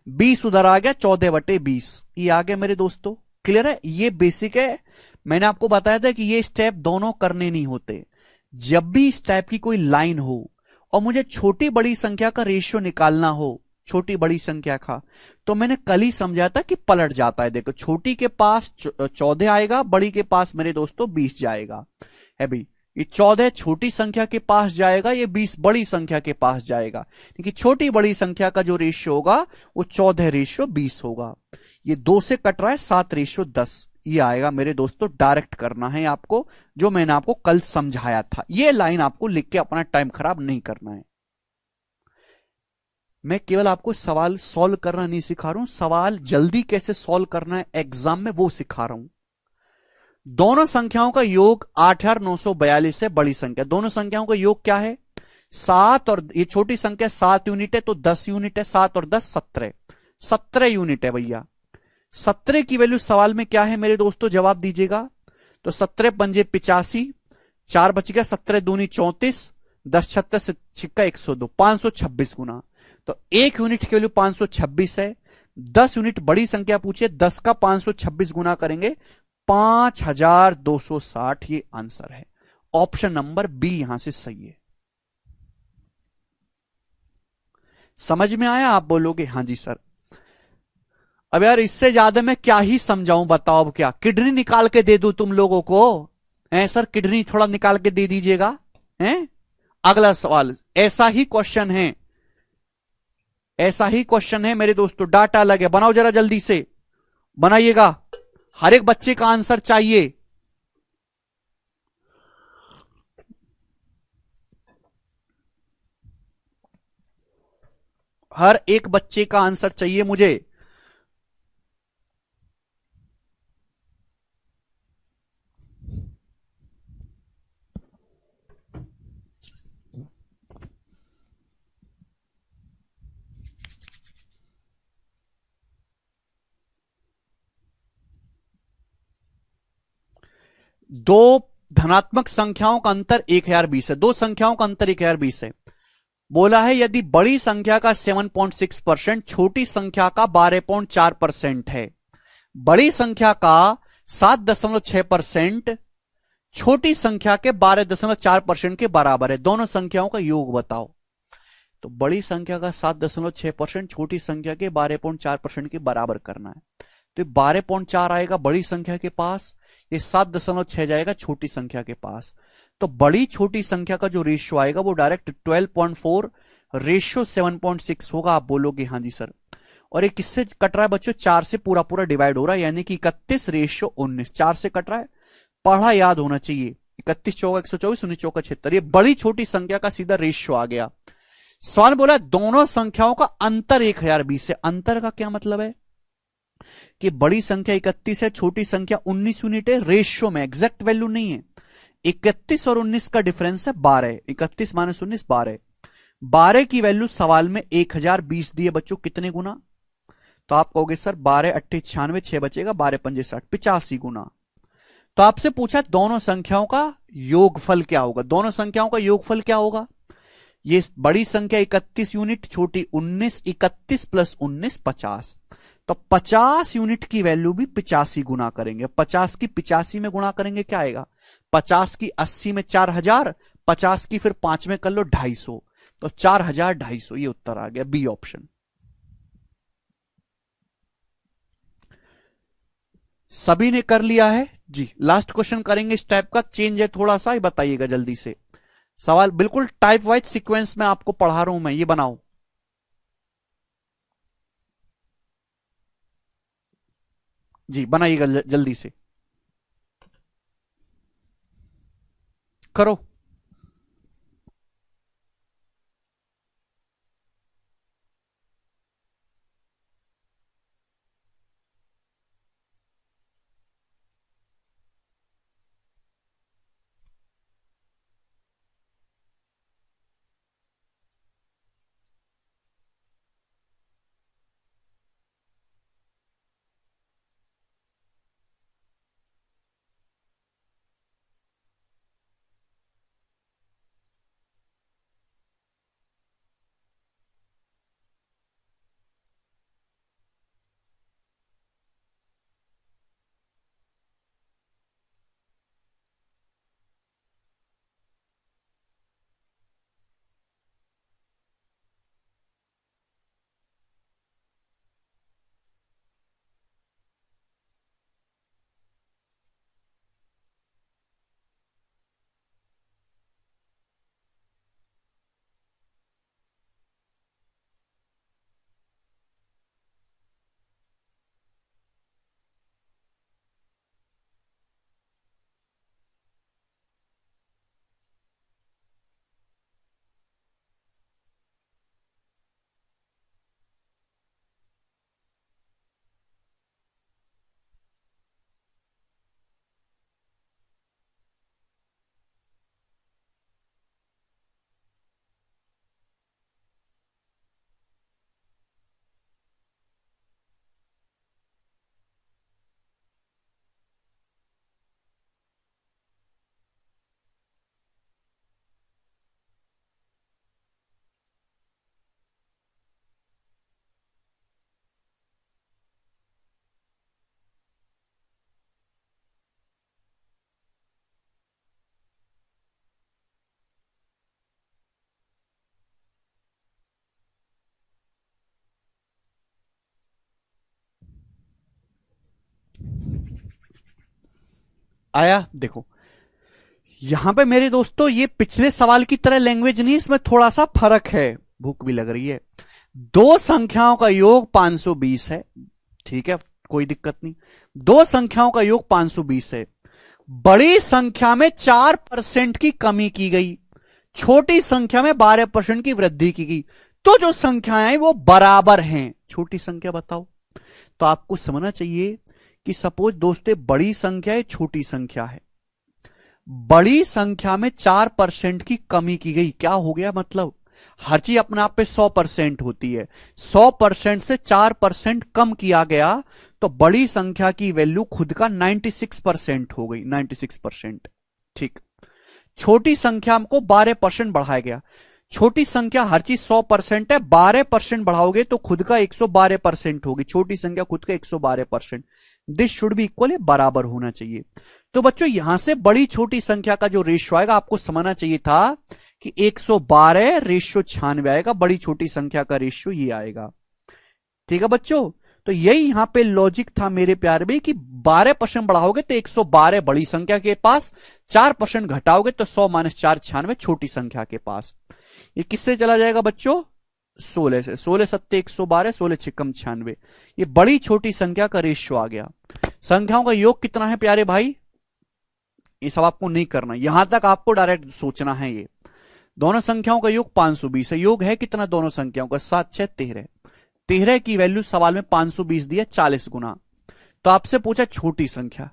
20 उधर आ गया, 14/20 ये आ गया मेरे दोस्तों। क्लियर है, ये बेसिक है। मैंने आपको बताया था कि ये स्टेप दोनों करने नहीं होते। जब भी इस टाइप की कोई लाइन हो और मुझे छोटी बड़ी संख्या का रेशियो निकालना हो, छोटी बड़ी संख्या का, तो मैंने कल ही समझा था कि पलट जाता है। देखो छोटी के पास 14 आएगा, बड़ी के पास मेरे दोस्तों 20 जाएगा। है भाई, ये 14 छोटी संख्या के पास जाएगा, ये 20 बड़ी संख्या के पास जाएगा, क्योंकि छोटी बड़ी संख्या का जो रेशियो होगा वो 14/20 होगा। ये 2 से कट रहा है, 7/10 ये आएगा मेरे दोस्तों। डायरेक्ट करना है आपको, जो मैंने आपको कल समझाया था। ये लाइन आपको लिख के अपना टाइम खराब नहीं करना है। मैं केवल आपको सवाल सॉल्व करना नहीं सिखा रहा हूं, सवाल जल्दी कैसे सॉल्व करना है एग्जाम में वो सिखा रहा हूं। दोनों संख्याओं का योग 8942 है, बड़ी संख्या। दोनों संख्याओं का योग क्या है, 7, और ये छोटी संख्या 7 यूनिट है तो 10 यूनिट है, 7 और 10 17, 17 यूनिट है भैया। 17 की वैल्यू सवाल में क्या है मेरे दोस्तों, जवाब दीजिएगा। तो 17 पंजे 85, 4 बच गया, 17 दूनी 34, 10 छत्तीस छिक्का 102, 526 गुना। तो 1 यूनिट की वैल्यू 526 है। 10 यूनिट बड़ी संख्या पूछिए, 10 का 526 गुना करेंगे 5260, ये आंसर है। ऑप्शन नंबर बी यहां से सही है। समझ में आया, आप बोलोगे हां जी सर। अब यार इससे ज्यादा मैं क्या ही समझाऊं, बताओ अब क्या किडनी निकाल के दे दूं तुम लोगों को, है सर किडनी थोड़ा निकाल के दे दीजिएगा, हैं। अगला सवाल ऐसा ही क्वेश्चन है, ऐसा ही क्वेश्चन है मेरे दोस्तों। डाटा अलग है, बनाओ जरा जल्दी से बनाइएगा, हर एक बच्चे का आंसर चाहिए। हर एक बच्चे का आंसर चाहिए मुझे। दो धनात्मक संख्याओं का अंतर 1020 है, दो संख्याओं का अंतर 1020 है। बोला है यदि बड़ी संख्या का 7.6% छोटी संख्या का 12.4% है, बड़ी संख्या का 7.6% छोटी संख्या के 12.4% के बराबर है, दोनों संख्याओं का योग बताओ। तो बड़ी संख्या का 7.6% छोटी संख्या के 12.4% के बराबर करना है। तो 12.4 आएगा बड़ी संख्या के पास, ये 7.6 जाएगा छोटी संख्या के पास। तो बड़ी छोटी संख्या का जो रेशियो आएगा वो डायरेक्ट 12.4 रेशियो 7.6 होगा। आप बोलोगे हाँ जी सर। और ये किससे कट रहा है बच्चों, 4 से पूरा पूरा डिवाइड हो रहा है, यानी कि 31 रेशियो 19, 4 से कट रहा है। पढ़ा याद होना चाहिए, 31 चौका 124, 19 चौका 76, ये बड़ी छोटी संख्या का सीधा रेशियो आ गया। सवाल बोला दोनों संख्याओं का अंतर 1020 है। अंतर का क्या मतलब है कि बड़ी संख्या 31 है, छोटी संख्या 19 यूनिट है, रेशियो में, एग्जैक्ट वैल्यू नहीं है। 31 और 19 का डिफरेंस है 12, 31 माइनस 19 12। 12 की वैल्यू सवाल में 1020 दी है बच्चों, कितने गुना। तो आप कहोगे सर 12 8 96, 6 बचेगा, 12 पंजे 60, 85 गुना। तो आपसे पूछा दोनों संख्याओं का योगफल क्या होगा, दोनों संख्याओं का योगफल क्या होगा। ये बड़ी संख्या 31 यूनिट, छोटी 19, 31 प्लस 19 50। तो 50 यूनिट की वैल्यू भी 85 गुना करेंगे, 50 की 85 में गुणा करेंगे क्या आएगा, 50 की 80 में 4000, 50 की फिर 5 में कर लो 250, तो 4250, ये उत्तर आ गया, बी ऑप्शन। सभी ने कर लिया है जी। लास्ट क्वेश्चन करेंगे इस टाइप का, चेंज है थोड़ा सा, ये बताइएगा जल्दी से। सवाल बिल्कुल टाइप वाइज सीक्वेंस में आपको पढ़ा रहा हूं मैं, ये बनाओ। जी बनाइएगा जल्दी से, करो। आया देखो, यहां पे मेरे दोस्तों ये पिछले सवाल की तरह लैंग्वेज नहीं, इसमें थोड़ा सा फर्क है। भूख भी लग रही है। दो संख्याओं का योग 520 है, ठीक है, कोई दिक्कत नहीं। दो संख्याओं का योग 520 है। बड़ी संख्या में 4% की कमी की गई, छोटी संख्या में 12% की वृद्धि की गई, तो जो संख्याएं वो बराबर हैं। छोटी संख्या बताओ। तो आपको समझना चाहिए कि सपोज दोस्तों बड़ी संख्या है, छोटी संख्या है, बड़ी संख्या में 4% की कमी की गई, क्या हो गया मतलब, हर चीज अपने आप पे 100% होती है, 100% से 4% कम किया गया, तो बड़ी संख्या की वैल्यू खुद का 96% हो गई, 96%। ठीक। छोटी संख्या को 12% बढ़ाया गया। छोटी संख्या हर चीज 100% है, 12% बढ़ाओगे तो खुद का 112% होगी, छोटी संख्या खुद का 112%। दिस शुड बी इक्वल, बराबर होना चाहिए। तो बच्चों यहां से बड़ी छोटी संख्या का जो रेशियो आएगा आपको समझना चाहिए था कि 112 रेशियो 96 आएगा, बड़ी छोटी संख्या का रेशियो ये आएगा। ठीक है बच्चों, तो यही यहां पे लॉजिक था मेरे प्यारे भाई कि 12% बढ़ाओगे तो 112 बड़ी संख्या के पास, 4% घटाओगे तो 100 - 4 96 छोटी संख्या के पास। ये किससे चला जाएगा बच्चों, 16 से, 16 सत्ते 112, 16 छिकम 96, ये बड़ी छोटी संख्या का रेशियो आ गया। संख्याओं का योग कितना है प्यारे भाई, ये सब आपको नहीं करना, यहां तक आपको डायरेक्ट सोचना है। ये दोनों संख्याओं का योग 520 है। योग है कितना दोनों संख्याओं का, 7 6 13, 13 की वैल्यू सवाल में 520 दिया, 40 गुना। तो आपसे पूछा छोटी संख्या,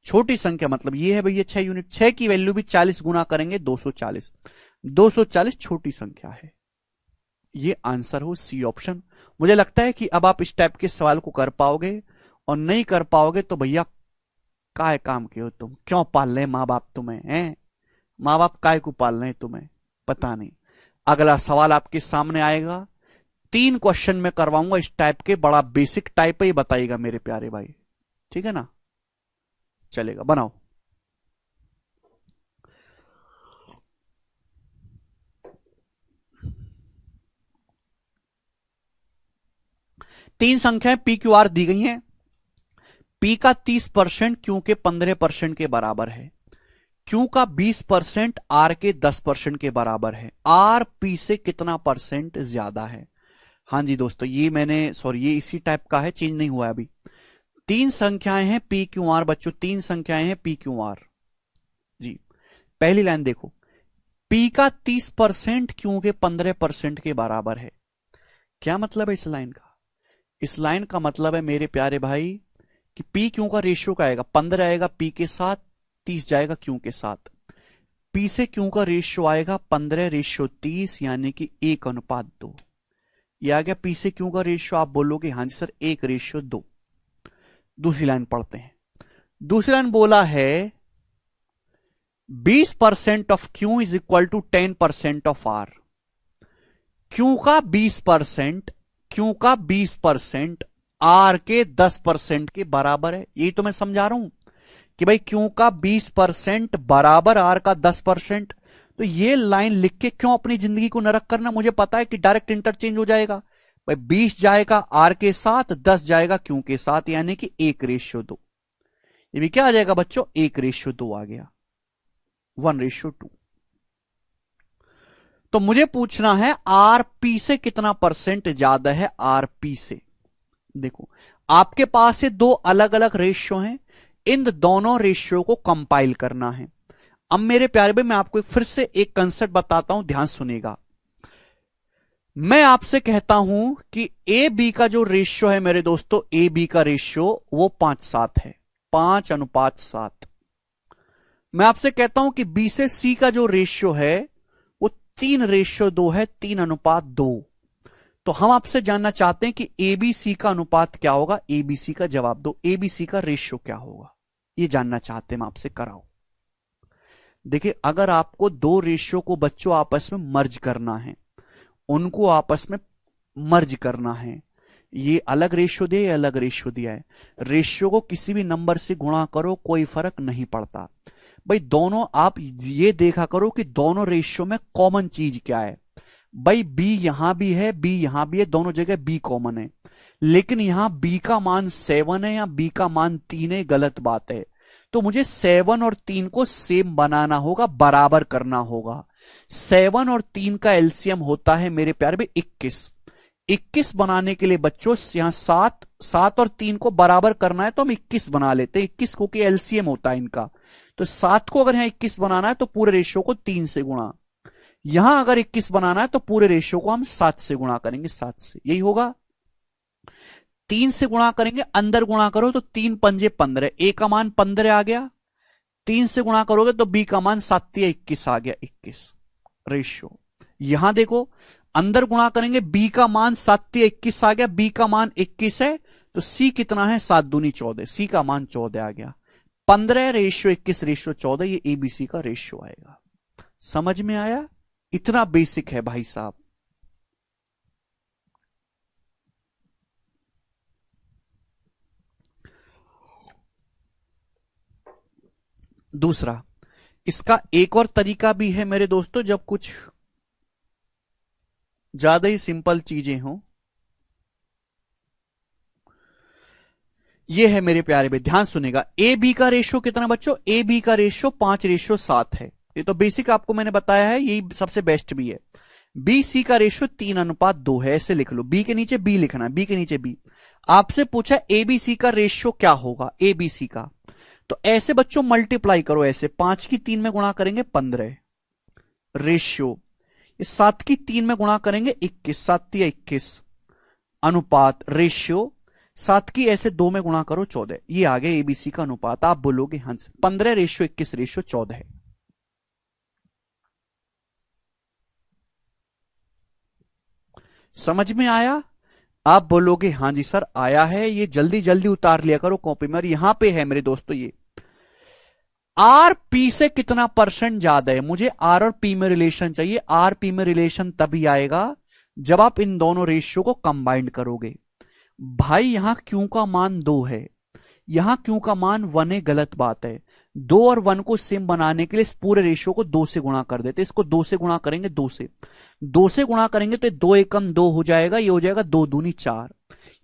छोटी संख्या मतलब ये है भैया 6 यूनिट, 6 की वैल्यू भी 40 गुना करेंगे 240, 240 छोटी संख्या है। ये आंसर हो सी ऑप्शन। मुझे लगता है कि अब आप इस टाइप के सवाल को कर पाओगे, और नहीं कर पाओगे तो भैया काय काम के हो तुम, क्यों पाल रहे माँ बाप तुम्हें, हैं माँ बाप काय को पाल रहे हैं तुम्हें, पता नहीं। अगला सवाल आपके सामने आएगा, 3 क्वेश्चन में करवाऊंगा इस टाइप के, बड़ा बेसिक टाइप ही बताइएगा मेरे प्यारे भाई, ठीक है ना, चलेगा, बनाओ। तीन संख्याएं पी क्यू आर दी गई हैं। पी का 30% क्यू के 15% के बराबर है। क्यू का 20% आर के 10% के बराबर है। आर पी से कितना परसेंट ज्यादा है? हाँ जी दोस्तों, ये इसी टाइप का है, चेंज नहीं हुआ है अभी। तीन संख्याएं हैं पी क्यू आर बच्चों, तीन संख्याएं हैं पी क्यू आर जी। पहली लाइन देखो, पी का 30% क्यू के 15% के बराबर है। क्या मतलब है इस लाइन का? इस लाइन का मतलब है मेरे प्यारे भाई कि पी क्यू का रेशियो क्या आएगा, 15 आएगा पी के साथ, 30 जाएगा क्यू के साथ। पी से क्यू का रेशियो आएगा 15:30, यानी कि 1:2। ये आ गया पी से क्यू का रेशियो। आप बोलोगे हाँ जी सर 1:2। दूसरी लाइन पढ़ते हैं। दूसरी लाइन बोला है 20% of Q is equal to 10% of R. Q का 20% आर के 10% के बराबर है। यही तो मैं समझा रहा हूं कि भाई क्यू का 20% बराबर आर का 10%। तो ये लाइन लिख के क्यों अपनी जिंदगी को नरक करना? मुझे पता है कि डायरेक्ट इंटरचेंज हो जाएगा भाई। 20 जाएगा आर के साथ, 10 जाएगा क्यू के साथ, यानी कि 1:2। ये भी क्या आ जाएगा बच्चों? 1:2 आ गया, 1:2। तो मुझे पूछना है आर पी से कितना परसेंट ज्यादा है? आर पी से देखो, आपके पास ये दो अलग अलग रेशियो हैं, इन दोनों रेशियो को कंपाइल करना है। अब मेरे प्यारे भाई मैं आपको फिर से एक कंसेप्ट बताता हूं, ध्यान सुनिएगा। मैं आपसे कहता हूं कि ए बी का जो रेशियो है मेरे दोस्तों, ए बी का रेशियो वो 5:7 है, 5:7। मैं आपसे कहता हूं कि बी से सी का जो रेशियो है वो 3:2 है, 3:2। तो हम आपसे जानना चाहते हैं कि एबीसी का अनुपात क्या होगा। एबीसी का जवाब दो, एबीसी का रेशियो क्या होगा, ये जानना चाहते हैं हम आपसे। कराओ। देखिए, अगर आपको दो रेशियो को बच्चों आपस में मर्ज करना है, उनको आपस में मर्ज करना है, ये अलग रेशियो दिया, ये अलग रेशियो दिया है, रेशियो को किसी भी नंबर से गुणा करो, कोई फर्क नहीं पड़ता भाई। दोनों आप ये देखा करो कि दोनों रेशियो में कॉमन चीज क्या है। भाई बी यहां भी है, बी यहां भी है, दोनों जगह बी कॉमन है, लेकिन यहां बी का मान 7 है या बी का मान 3 है, गलत बात है। तो मुझे 7 और 3 को सेम बनाना होगा, बराबर करना होगा। 7 और 3 का एलसीएम होता है मेरे प्यारे में 21। 21 बनाने के लिए बच्चों यहां 7 और 3 को बराबर करना है तो हम 21 बना लेते हैं। 21 को कि एलसीएम होता है इनका, तो 7 को अगर यहां 21 बनाना है तो पूरे रेशियो को 3 से गुणा, यहां अगर 21 बनाना है तो पूरे रेशियो को हम 7 से गुणा करेंगे, 7 से, यही होगा। 3 से गुणा करेंगे, अंदर गुणा करो तो 3 पंजे 15, ए का मान 15 आ गया। 3 से गुणा करोगे तो बी का मान 7 या 21 आ गया, 21 रेशियो। यहां देखो, अंदर गुणा करेंगे, बी का मान 7 या 21 आ गया, बी का मान 21 है, तो सी कितना है? 7 दूनी 14, सी का मान 14 आ गया। 15 रेशियो 21 रेशियो 14, ये एबीसी का रेशियो आएगा। समझ में आया? इतना बेसिक है भाई साहब। दूसरा, इसका एक और तरीका भी है मेरे दोस्तों, जब कुछ ज्यादा ही सिंपल चीजें हों। ये है मेरे प्यारे भाई, ध्यान सुनेगा। ए बी का रेशियो कितना बच्चों? ए बी का रेशियो 5:7 है। ये तो बेसिक आपको मैंने बताया है, यही सबसे बेस्ट भी है। बी सी का रेशियो 3:2 है, ऐसे लिख लो। बी के नीचे बी लिखना है, बी के नीचे बी। आपसे पूछा एबीसी का रेशियो क्या होगा, एबीसी का, तो ऐसे बच्चों मल्टीप्लाई करो, ऐसे 5 की 3 में गुणा करेंगे 15 रेशियो, 7 की 3 में गुणा करेंगे 21, 7 या 21 अनुपात रेशियो, 7 की ऐसे 2 में गुणा करो 14। ये आ गया एबीसी का अनुपात। आप बोलोगे हंस 15 रेशियो 21 रेशियो 14 है। समझ में आया? आप बोलोगे हां जी सर आया है। ये जल्दी जल्दी उतार लिया करो कॉपी में। और यहां पे है मेरे दोस्तों, ये आर पी से कितना परसेंट ज्यादा है। मुझे आर और पी में रिलेशन चाहिए। आर पी में रिलेशन तभी आएगा जब आप इन दोनों रेशियो को कंबाइंड करोगे। भाई यहां क्यू का मान 2 है, यहां क्यू का मान 1 है, गलत बात है। 2 और 1 को सेम बनाने के लिए इस पूरे रेशियो को 2 से गुणा कर देते। इसको 2 से गुणा करेंगे, 2 से गुणा करेंगे तो 2 एकम 2 हो जाएगा, ये हो जाएगा 2 दूनी 4।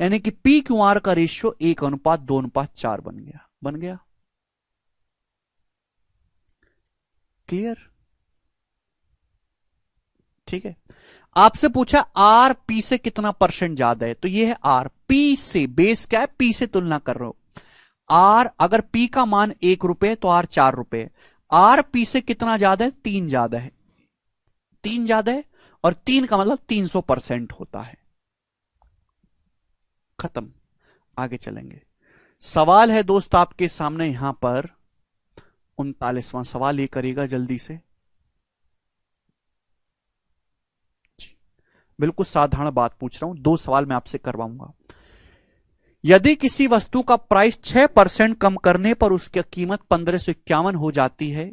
यानी कि पी क्यू आर का रेशियो 1:2:4 बन गया। बन गया? क्लियर? ठीक है। आपसे पूछा आर पी से कितना परसेंट ज्यादा है, तो ये है आर पी से, बेस क्या है, पी से तुलना कर रहे हो। आर अगर पी का मान 1 रुपए तो आर 4 रुपए। आर पी से कितना ज्यादा है, 3 ज्यादा है। 3 ज्यादा है, और 3 का मतलब 300% होता है। खत्म। आगे चलेंगे। सवाल है दोस्त आपके सामने यहां पर 39वां सवाल, ये करिएगा जल्दी से। बिल्कुल साधारण बात पूछ रहा हूं, 2 सवाल मैं आपसे करवाऊंगा। यदि किसी वस्तु का प्राइस 6% कम करने पर उसकी कीमत 1551 हो जाती है,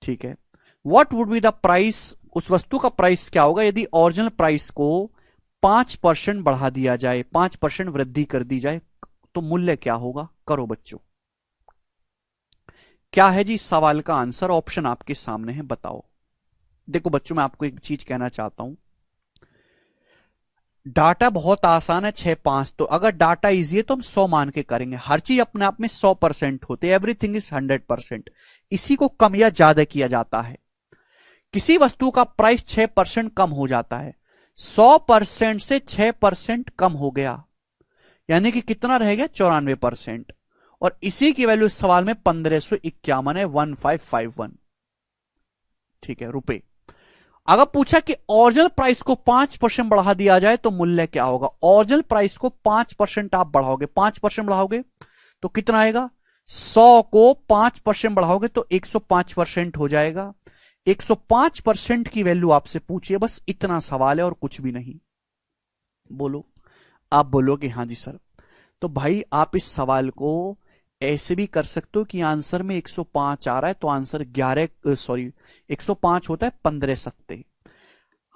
ठीक है, what would be the price, उस वस्तु का प्राइस क्या होगा यदि ओरिजिनल प्राइस को 5% बढ़ा दिया जाए, 5% वृद्धि कर दी जाए, तो मूल्य क्या होगा? करो बच्चों। क्या है जी सवाल का आंसर? ऑप्शन आपके सामने है, बताओ। देखो बच्चों, मैं आपको एक चीज कहना चाहता हूं, डाटा बहुत आसान है 6-5, तो अगर डाटा इजी है तो हम 100 मान के करेंगे। हर चीज अपने आप में 100% होते, एवरीथिंग इज 100%। इसी को कम या ज्यादा किया जाता है। किसी वस्तु का प्राइस 6% कम हो जाता है, 100% से 6% कम हो गया, यानी कि कितना रह गया? 94%। और इसी की वैल्यू इस सवाल में 1551 है, 1551। ठीक है, रुपए। अगर पूछा कि ओरिजिनल प्राइस को 5% बढ़ा दिया जाए तो मूल्य क्या होगा? ओरिजिनल प्राइस को 5% आप बढ़ाओगे, 5% बढ़ाओगे तो कितना आएगा? 100 को 5% बढ़ाओगे तो 105% हो जाएगा। 105% की वैल्यू आपसे पूछिए, बस इतना सवाल है और कुछ भी नहीं। बोलो। आप बोलोगे हाँ जी सर। तो भाई आप इस सवाल को ऐसे भी कर सकते हो कि आंसर में 105 आ रहा है तो आंसर 105 होता है 15 सत्ते।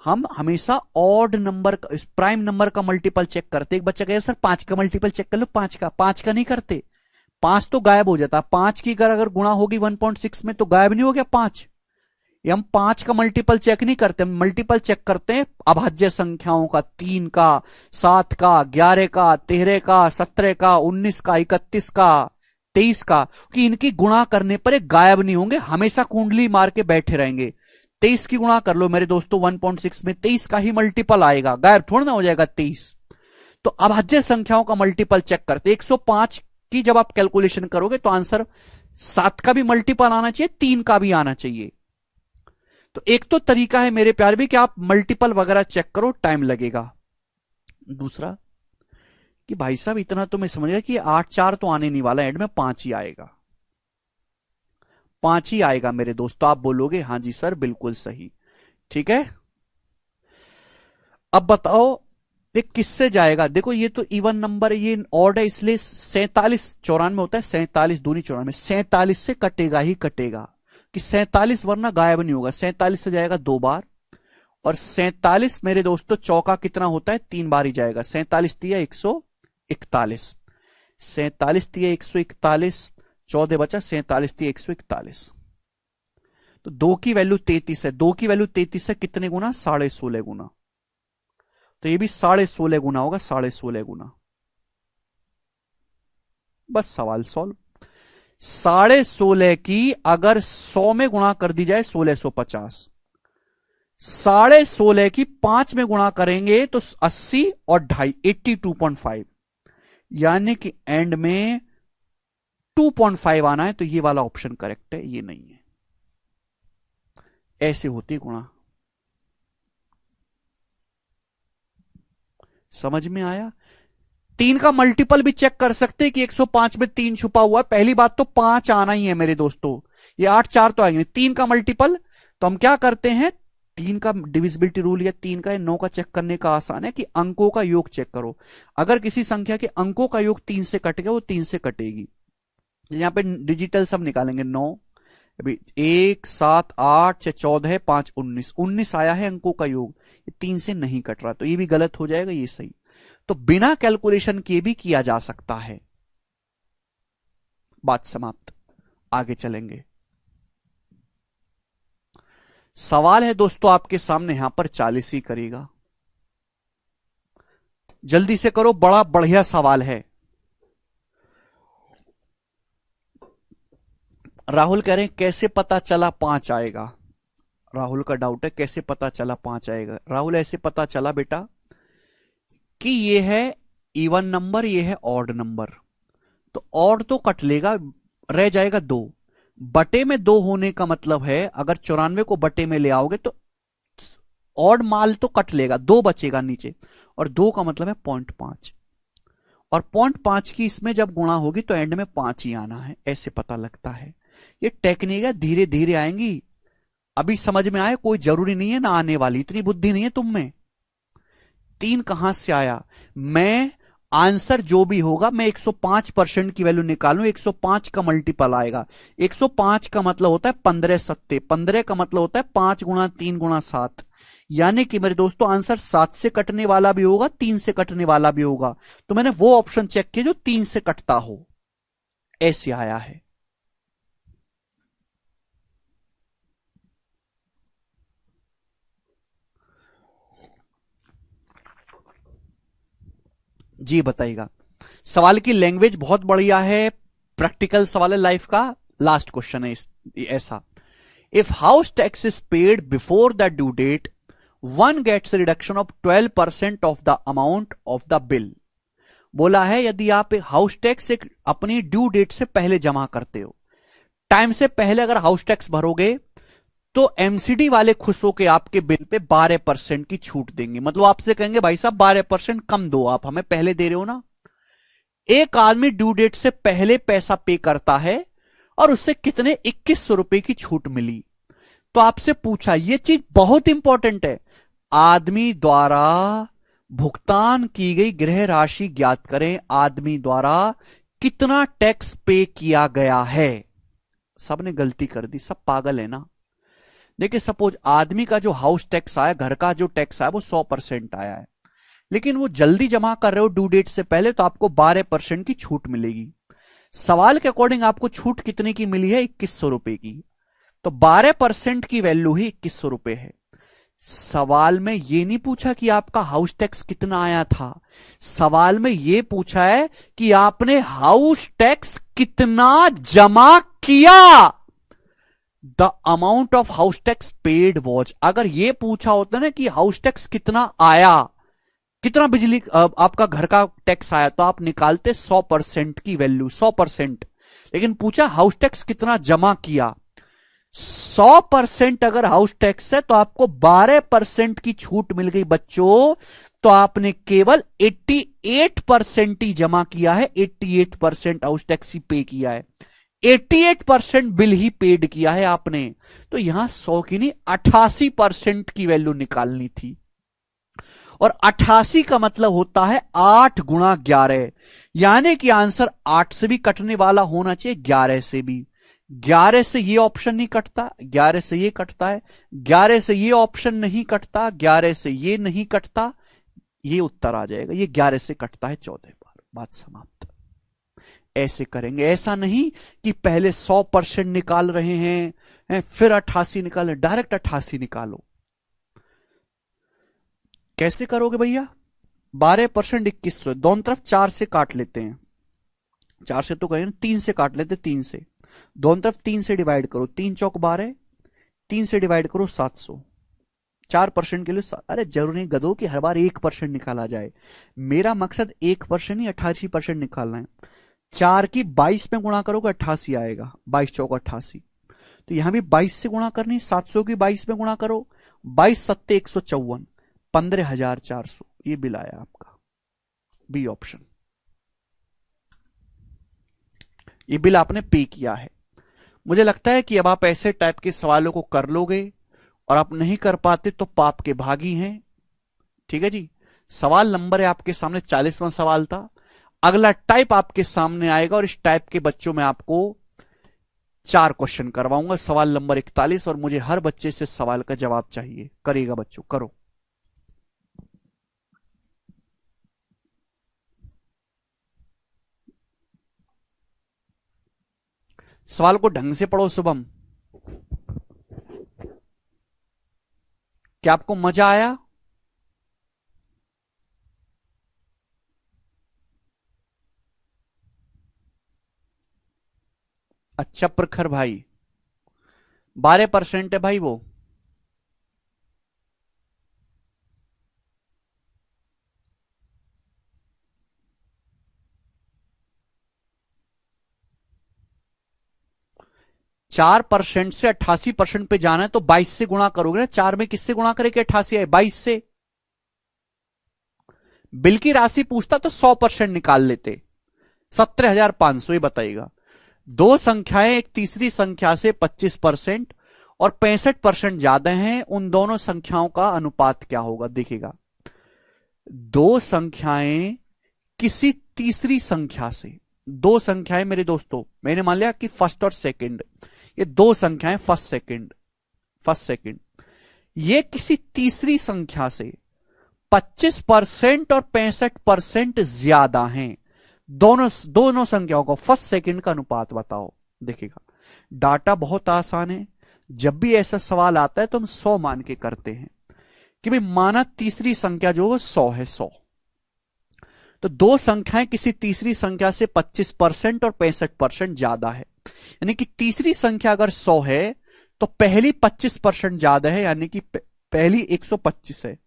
हम हमेशा ऑड नंबर का, प्राइम नंबर का मल्टीपल चेक करते। एक बच्चा कहे सर 5 का मल्टीपल चेक कर लो, 5 का नहीं करते। 5 तो गायब हो जाता। 5 की अगर गुणा होगी 1.6 में तो गायब नहीं हो गया 5। ये हम 5 का मल्टीपल चेक नहीं करते, हम मल्टीपल चेक करते हैं अभाज्य संख्याओं का, 3 का, 7 का, 11 का, 13 का, 17 का, 19 का, 31 का, 23 का, कि इनकी गुणा करने पर एक गायब नहीं होंगे, हमेशा कुंडली मार के बैठे रहेंगे। 23 की गुणा कर लो मेरे दोस्तों 1.6 में, 23 का ही मल्टीपल आएगा, गायब थोड़ा ना हो जाएगा 23। तो अभाज्य संख्याओं का मल्टीपल चेक करते। 105 की जब आप कैलकुलेशन करोगे तो आंसर 7 का भी मल्टीपल आना चाहिए, 3 का भी आना चाहिए। तो एक तो तरीका है मेरे प्यार भी कि आप मल्टीपल वगैरह चेक करो, टाइम लगेगा। दूसरा कि भाई साहब इतना तो मैं समझ गया कि 8-4 तो आने नहीं वाला, एंड में 5 ही आएगा, 5 ही आएगा मेरे दोस्तों। आप बोलोगे हाँ जी सर बिल्कुल सही। ठीक है, अब बताओ ये किससे जाएगा? देखो ये तो इवन नंबर है, ये ऑड है, इसलिए 47 94 होता है, 47 दूनी 94, 47 से कटेगा ही कटेगा, कि 47 वरना गायब नहीं होगा। 47 से जाएगा 2 बार, और 47 मेरे दोस्तों चौका कितना होता है? 3 बार ही जाएगा। 47 तिया 141, 47 तिया 141, 14 बचा, 47 तिया 141। तो 2 की वैल्यू 33 है, 2 की वैल्यू 33 है, कितने गुना? 16.5 गुना। तो ये भी 16.5 गुना होगा, 16.5 गुना। बस सवाल सॉल्व। 16.5 की अगर 100 में गुणा कर दी जाए 1650, 16.5 की 5 में गुणा करेंगे तो 80 और 2.5 82.5, यानी कि एंड में 2.5 आना है। तो ये वाला ऑप्शन करेक्ट है, ये नहीं है। ऐसे होती गुणा। समझ में आया? 3 का मल्टीपल भी चेक कर सकते हैं कि 105 में 3 छुपा हुआ है। पहली बात तो 5 आना ही है मेरे दोस्तों, ये 8-4 तो आएंगे। 3 का मल्टीपल तो हम क्या करते हैं, 3 का डिविजिबिलिटी रूल या 3 का 9 का चेक करने का आसान है कि अंकों का योग चेक करो। अगर किसी संख्या के अंकों का योग 3 से कट गया, वो 3 से कटेगी। यहां पे डिजिटल सब निकालेंगे, 9 अभी 1 7 8 6 14 5 19, 19 आया है अंकों का योग, ये 3 से नहीं कट रहा, तो ये भी गलत हो जाएगा, ये सही। तो बिना कैलकुलेशन किए भी किया जा सकता है। बात समाप्त। आगे चलेंगे। सवाल है दोस्तों आपके सामने, यहां पर 40 ही करेगा। जल्दी से करो, बड़ा बढ़िया सवाल है। राहुल कह रहे हैं कैसे पता चला 5 आएगा। राहुल का डाउट है कैसे पता चला 5 आएगा। राहुल ऐसे पता चला बेटा कि ये है इवन नंबर, ये है ऑड नंबर, तो ऑड तो कट लेगा, रह जाएगा 2। बटे में 2 होने का मतलब है अगर 94 को बटे में ले आओगे तो ऑड माल तो कट लेगा, 2 बचेगा नीचे, और 2 का मतलब है 0.5, और 0.5 की इसमें जब गुणा होगी तो एंड में 5 ही आना है, ऐसे पता लगता है। ये टेक्निक है, धीरे धीरे आएंगी। अभी समझ में आए, कोई जरूरी नहीं है ना आने वाली, इतनी बुद्धि नहीं है तुम में। 3 कहां से आया? मैं आंसर जो भी होगा मैं 105% की वैल्यू निकालूं, 105 का मल्टीपल आएगा। 105 का मतलब होता है 15 सत्ते, 15 का मतलब होता है 5 गुणा 3 गुणा 7, यानी कि मेरे दोस्तों आंसर 7 से कटने वाला भी होगा, 3 से कटने वाला भी होगा। तो मैंने वो ऑप्शन चेक किया जो 3 से कटता हो, ऐसे आया है। जी बताइएगा। सवाल की लैंग्वेज बहुत बढ़िया है, प्रैक्टिकल सवाल है लाइफ का। लास्ट क्वेश्चन है ऐसा, if house tax is paid before the due date, one gets reduction of 12% of the amount of the bill. बोला है यदि आप हाउस टैक्स एक अपनी ड्यू डेट से पहले जमा करते हो, टाइम से पहले अगर हाउस टैक्स भरोगे तो एमसीडी वाले खुश होकर आपके बिल पे 12% की छूट देंगे। मतलब आपसे कहेंगे भाई साहब 12% कम दो, आप हमें पहले दे रहे हो ना। एक आदमी ड्यू डेट से पहले पैसा पे करता है और उससे कितने 2100 रुपए की छूट मिली। तो आपसे पूछा, यह चीज बहुत इंपॉर्टेंट है, आदमी द्वारा भुगतान की गई गृह राशि ज्ञात करें, आदमी द्वारा कितना टैक्स पे किया गया है। सबने गलती कर दी, सब पागल है ना। देखिए सपोज आदमी का जो हाउस टैक्स आया, घर का जो टैक्स आया वो 100% आया है, लेकिन वो जल्दी जमा कर रहे हो ड्यू डेट से पहले, तो आपको 12% की छूट मिलेगी। सवाल के अकॉर्डिंग आपको छूट कितने की मिली है? 2100 रुपए की। तो 12% की वैल्यू ही 2100 रुपए है। सवाल में यह नहीं पूछा कि आपका हाउस टैक्स कितना आया था, सवाल में यह पूछा है कि आपने हाउस टैक्स कितना जमा किया। The amount of house tax paid was. अगर यह पूछा होता ना कि हाउस टैक्स कितना आया, कितना बिजली आपका घर का टैक्स आया, तो आप निकालते 100% की वैल्यू, 100%। लेकिन पूछा हाउस टैक्स कितना जमा किया। 100% अगर हाउस टैक्स है तो आपको 12% की छूट मिल गई बच्चों, तो आपने केवल 88% ही जमा किया है, 88% हाउस टैक्स ही पे किया है, 88% बिल ही पेड किया है आपने। तो यहां 100 की नहीं 88% की वैल्यू निकालनी थी, और 88 का मतलब होता है 8 गुणा 11, यानी कि आंसर 8 से भी कटने वाला होना चाहिए, 11 से भी। 11 से ये ऑप्शन नहीं कटता, 11 से ये कटता है, 11 से ये ऑप्शन नहीं कटता, 11 से ये नहीं कटता, ये उत्तर आ जाएगा। ये 11 से कटता है 14 बार, बात समाप्त। ऐसे करेंगे, ऐसा नहीं कि पहले 100% निकाल रहे हैं फिर 88 निकाल, डायरेक्ट 88 निकालो। कैसे करोगे भैया? 12% 2100, दोनों तरफ 4 से काट लेते हैं, 4 से तो कहें 3 से काट लेते, 3 से, दोनों तरफ 3 से डिवाइड करो, 3 चौक 12, 3 से डिवाइड करो 700, 4% के लिए। अरे जरूरी नहीं गधों कि हर बार 1% निकाला जाए, मेरा मकसद 1% ही 88% निकालना है। 4 की 22 में गुणा करोगे 88 आएगा, 22 चौक 88। तो यहां भी 22 से गुणा करनी, 700 की 22 में गुणा करो, 22 सत्ते 154, 15,400 ये बिल आया आपका, बी ऑप्शन। ये बिल आपने पे किया है। मुझे लगता है कि अब आप ऐसे टाइप के सवालों को कर लोगे, और आप नहीं कर पाते तो पाप के भागी हैं। ठीक है जी। सवाल नंबर है आपके सामने 40वां सवाल था। अगला टाइप आपके सामने आएगा, और इस टाइप के बच्चों में आपको 4 क्वेश्चन करवाऊंगा, सवाल नंबर 41, और मुझे हर बच्चे से सवाल का जवाब चाहिए। करिएगा बच्चों, करो। सवाल को ढंग से पढ़ो शुभम। क्या आपको मजा आया? अच्छा प्रखर भाई, 12% है भाई वो। चार परसेंट से 88% पे जाना है तो 22 से गुणा करोगे ना। चार में किससे गुणा करेंगे 88 है 22 से। बिल की राशि पूछता तो 100% निकाल लेते, 17,500 ही बताइएगा। दो संख्याएं एक तीसरी संख्या से 25% और 65% ज्यादा हैं, उन दोनों संख्याओं का अनुपात क्या होगा। देखिएगा, दो संख्याएं किसी तीसरी संख्या से, दो संख्याएं मेरे दोस्तों, मैंने मान लिया कि फर्स्ट और सेकंड, ये दो संख्याएं फर्स्ट सेकंड, ये किसी तीसरी संख्या से 25% और 65% ज्यादा हैं। दोनों दोनों संख्याओं को फर्स्ट सेकंड का अनुपात बताओ। देखिएगा, डाटा बहुत आसान है। जब भी ऐसा सवाल आता है तो हम 100 मान के करते हैं कि भाई माना तीसरी संख्या जो है 100 है, 100, तो दो संख्याएं किसी तीसरी संख्या से 25% और 65% ज्यादा है। यानी कि तीसरी संख्या अगर 100 है तो पहली 25% ज्यादा है, यानी कि पहली 125 है।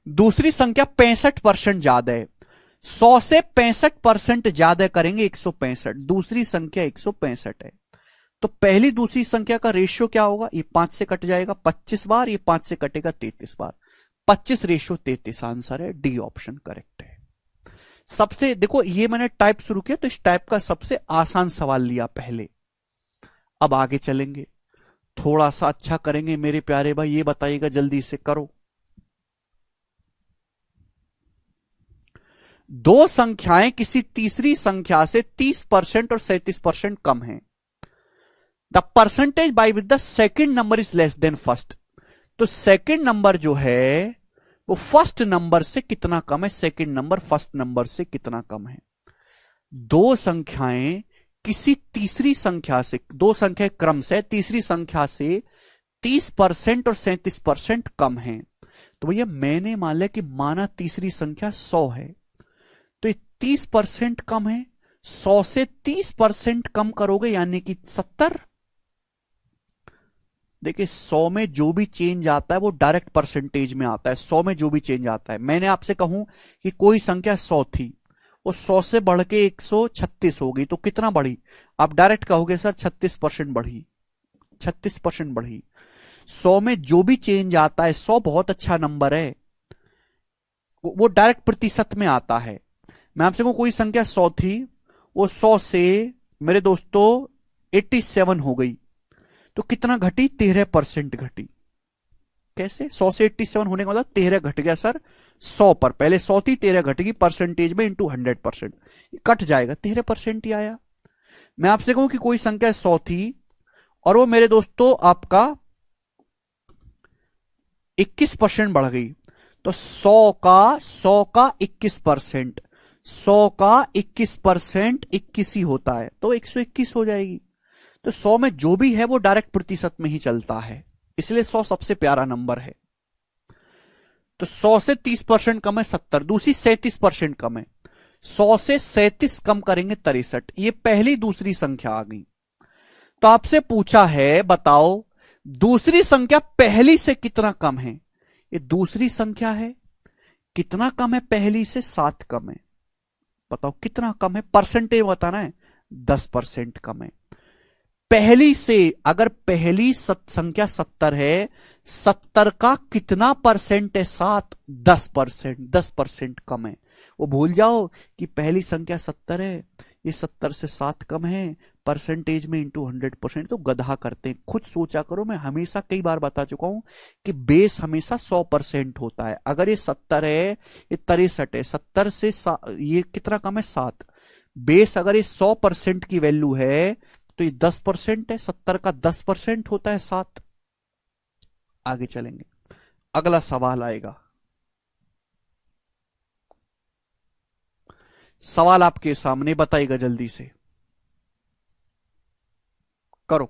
दूसरी संख्या 65% ज्यादा है, 100 से 65% ज्यादा करेंगे 165, दूसरी संख्या 165 है। तो पहली दूसरी संख्या का रेशियो क्या होगा, ये 5 से कट जाएगा 25 बार, ये 5 से कटेगा 33 बार, 25:33 आंसर है, डी ऑप्शन करेक्ट है। सबसे देखो, ये मैंने टाइप शुरू किया तो इस टाइप का सबसे आसान सवाल लिया पहले। अब आगे चलेंगे, थोड़ा सा अच्छा करेंगे मेरे प्यारे भाई। ये बताइएगा, जल्दी से करो। दो संख्याएं किसी तीसरी संख्या से 30% और 37% कम हैं। The percentage by which the second number is less than first. तो सेकंड नंबर जो है वो फर्स्ट नंबर से कितना कम है, सेकंड नंबर फर्स्ट नंबर से कितना कम है। दो संख्याएं किसी तीसरी संख्या से, दो संख्या क्रम से तीसरी संख्या से 30% और 37% कम है। तो भैया मैंने मान लिया कि माना तीसरी संख्या 100 है, तो ये 30% कम है, 100 से 30% कम करोगे यानी कि 70। देखिए 100 में जो भी चेंज आता है वो डायरेक्ट परसेंटेज में आता है। 100 में जो भी चेंज आता है, मैंने आपसे कहूं कि कोई संख्या 100 थी, वो 100 से बढ़ के 136 हो गई, तो कितना बढ़ी, आप डायरेक्ट कहोगे सर 36% बढ़ी, 36% बढ़ी। 100 में जो भी चेंज आता है, 100 बहुत अच्छा नंबर है, वो डायरेक्ट प्रतिशत में आता है। मैं आपसे कहूं कोई संख्या 100 थी, वो 100 से मेरे दोस्तों 87 हो गई, तो कितना घटी, 13% घटी। कैसे, 100 से 87 होने का मतलब 13 घट गया सर 100 पर, पहले 100 थी 13 घटेगी परसेंटेज में इंटू 100%, कट जाएगा 13% ही आया। मैं आपसे कहूं कि कोई संख्या 100 थी और वो मेरे दोस्तों आपका 21% बढ़ गई, तो 100 का 21%, 100 का 21% 21 ही होता है, तो 121 हो जाएगी। तो 100 में जो भी है वो डायरेक्ट प्रतिशत में ही चलता है, इसलिए 100 सबसे प्यारा नंबर है। तो 100 से 30% कम है 70, दूसरी 37% कम है, 100 से 37 कम करेंगे 63, ये पहली दूसरी संख्या आ गई। तो आपसे पूछा है बताओ दूसरी संख्या पहली से कितना कम है, ये दूसरी संख्या है, कितना कम है पहली से, 7 कम है। बताओ कितना कम है, परसेंटेज बताना है, 10% कम है। पहली से, अगर पहली संख्या 70 है, 70 का कितना परसेंट है, 7, 10%, 10% कम है। वो भूल जाओ कि पहली संख्या 70 है, ये 70 से 7 कम है, परसेंटेज में इंटू 100%, तो गधा करते हैं। खुद सोचा करो, मैं हमेशा कई बार बता चुका हूं कि बेस हमेशा 100% होता है। अगर ये 70 है, ये 63 है, 70 से ये कितना कम है, 7, बेस अगर ये 100% की वैल्यू है तो ये 10% है, 70 का 10% होता है 7। आगे चलेंगे, अगला सवाल आएगा। सवाल आपके सामने, बताइएगा जल्दी से, करो।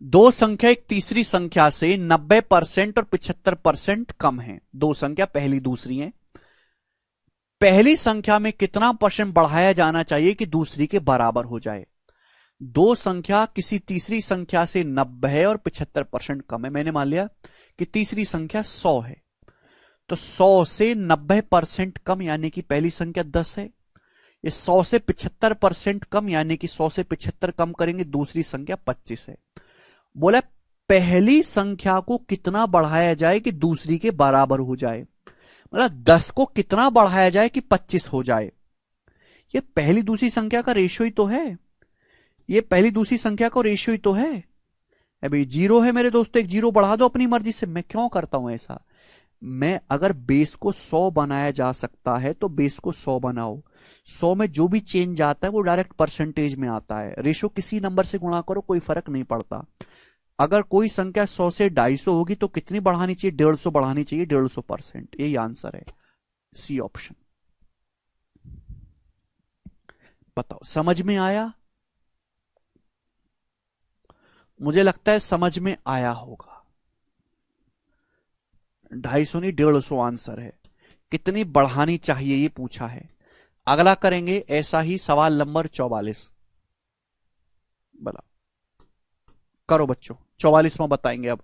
दो संख्या एक तीसरी संख्या से 90% और 75% कम है। दो संख्या पहली दूसरी है, पहली संख्या में कितना परसेंट बढ़ाया जाना चाहिए कि दूसरी के बराबर हो जाए। दो संख्या किसी तीसरी संख्या से 90 है और 75% कम है। मैंने मान लिया कि तीसरी संख्या 100 है, तो 100 से 90% कम यानी कि पहली संख्या 10 है। ये 100 से 75% कम यानी कि 100 से 75 कम करेंगे, दूसरी संख्या 25 है। बोला पहली संख्या को कितना बढ़ाया जाए कि दूसरी के बराबर हो जाए, मतलब 10 को कितना बढ़ाया जाए कि 25 हो जाए। ये पहली दूसरी संख्या का रेशियो ही तो है, ये पहली दूसरी संख्या का रेशियो ही तो है। अभी 0 है मेरे दोस्तों, एक 0 बढ़ा दो अपनी मर्जी से। मैं क्यों करता हूं ऐसा? मैं अगर बेस को 100 बनाया जा सकता है तो बेस को 100 बनाओ। 100 में जो भी चेंज आता है वो डायरेक्ट परसेंटेज में आता है। रेशियो किसी नंबर से गुणा करो, कोई फर्क नहीं पड़ता। अगर कोई संख्या 100 से 250 होगी तो कितनी बढ़ानी चाहिए? 150 बढ़ानी चाहिए, 150%। यही आंसर है, सी ऑप्शन। बताओ समझ में आया? मुझे लगता है समझ में आया होगा। 250 नहीं 150 आंसर है। कितनी बढ़ानी चाहिए ये पूछा है। अगला करेंगे ऐसा ही सवाल नंबर 44। बोला करो बच्चों, 44 में बताएंगे अब।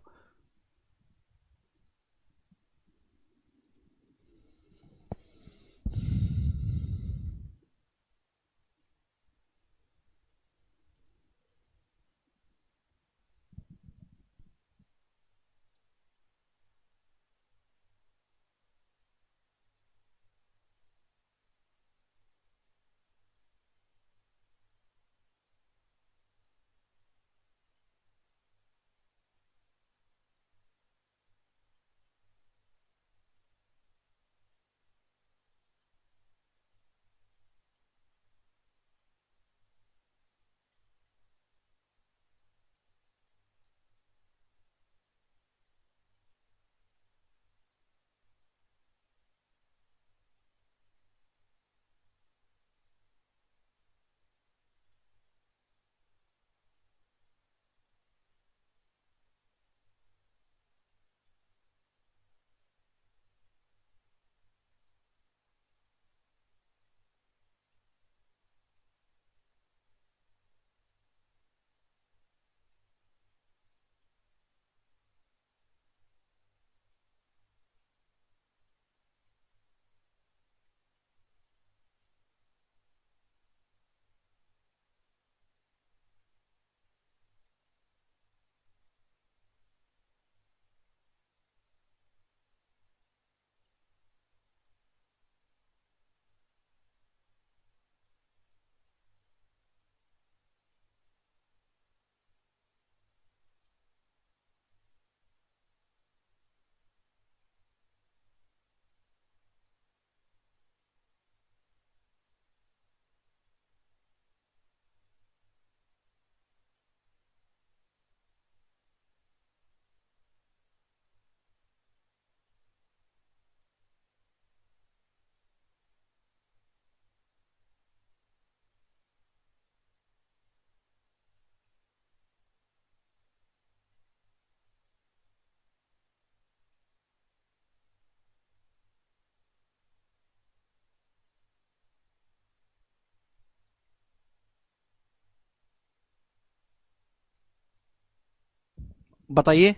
बताइए,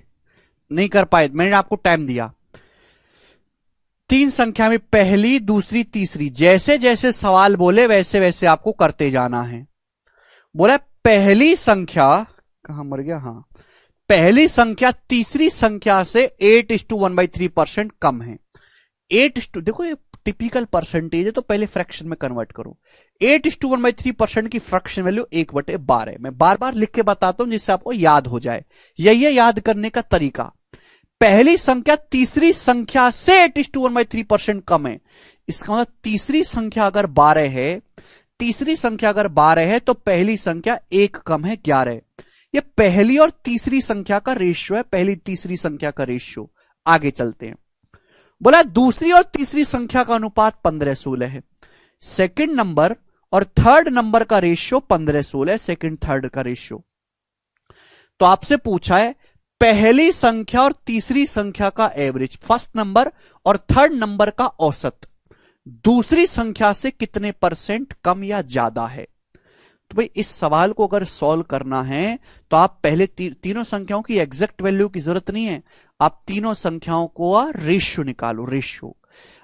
नहीं कर पाए? मैंने आपको टाइम दिया। तीन संख्या में पहली दूसरी तीसरी, जैसे जैसे सवाल बोले वैसे वैसे आपको करते जाना है। बोला पहली संख्या, कहां मर गया, हाँ, पहली संख्या तीसरी संख्या से 8:1/3% कम है। 8 देखो ये टिपिकल परसेंटेज है तो पहले फ्रैक्शन में कन्वर्ट करो। 8:1/3% की फ्रैक्शन वैल्यू 1/12। मैं बार बार लिख के बताता हूं जिससे आपको याद हो जाए। यही है याद करने का तरीका। पहली संख्या तीसरी संख्या से 8:1/3% कम है। इसका मतलब तीसरी संख्या अगर 12 है, तीसरी संख्या अगर 12 है तो पहली संख्या 1 कम है 11। ये पहली और तीसरी संख्या का रेशियो है, पहली तीसरी संख्या का रेशियो। आगे चलते हैं। बोला दूसरी और तीसरी संख्या का अनुपात 15:16 है। सेकंड नंबर और थर्ड नंबर का रेशियो 15:16 है, सेकंड थर्ड का रेशियो। तो आपसे पूछा है पहली संख्या और तीसरी संख्या का एवरेज, फर्स्ट नंबर और थर्ड नंबर का औसत। दूसरी संख्या से कितने परसेंट कम या ज्यादा है। तो भाई इस सवाल को अगर सॉल्व करना है तो आप पहले तीनों संख्याओं की एग्जैक्ट वैल्यू की जरूरत नहीं है, आप तीनों संख्याओं को रेशियो निकालो, रेशियो।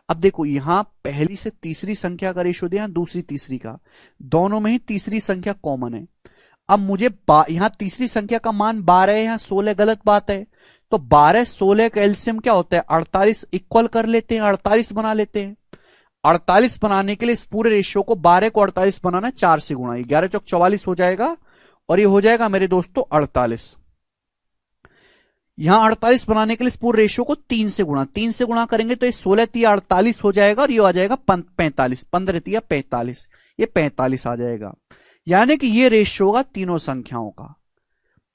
अब देखो यहां पहली से तीसरी संख्या का रेशियो दिया, दूसरी तीसरी का, दोनों में ही तीसरी संख्या कॉमन है। अब मुझे यहां तीसरी संख्या का मान 12 है, यहां 16 गलत बात है। तो 12 16 का एलसीएम क्या होता है 48, इक्वल कर लेते हैं, 48 बना लेते हैं। 48 बनाने के लिए इस पूरे रेशियो को 12 को 48 बनाना 4 से गुणा, 11 चौक 44 हो जाएगा और ये हो जाएगा मेरे दोस्तों 48। यहां 48 बनाने के लिए इस पूरे रेशियो को 3 से गुणा, 3 से गुणा करेंगे तो ये 16 तिया 48 हो जाएगा और ये आ जाएगा 45, 15 तिया 45, ये 45 आ जाएगा। यानी कि ये रेशियो होगा तीनों संख्याओं का।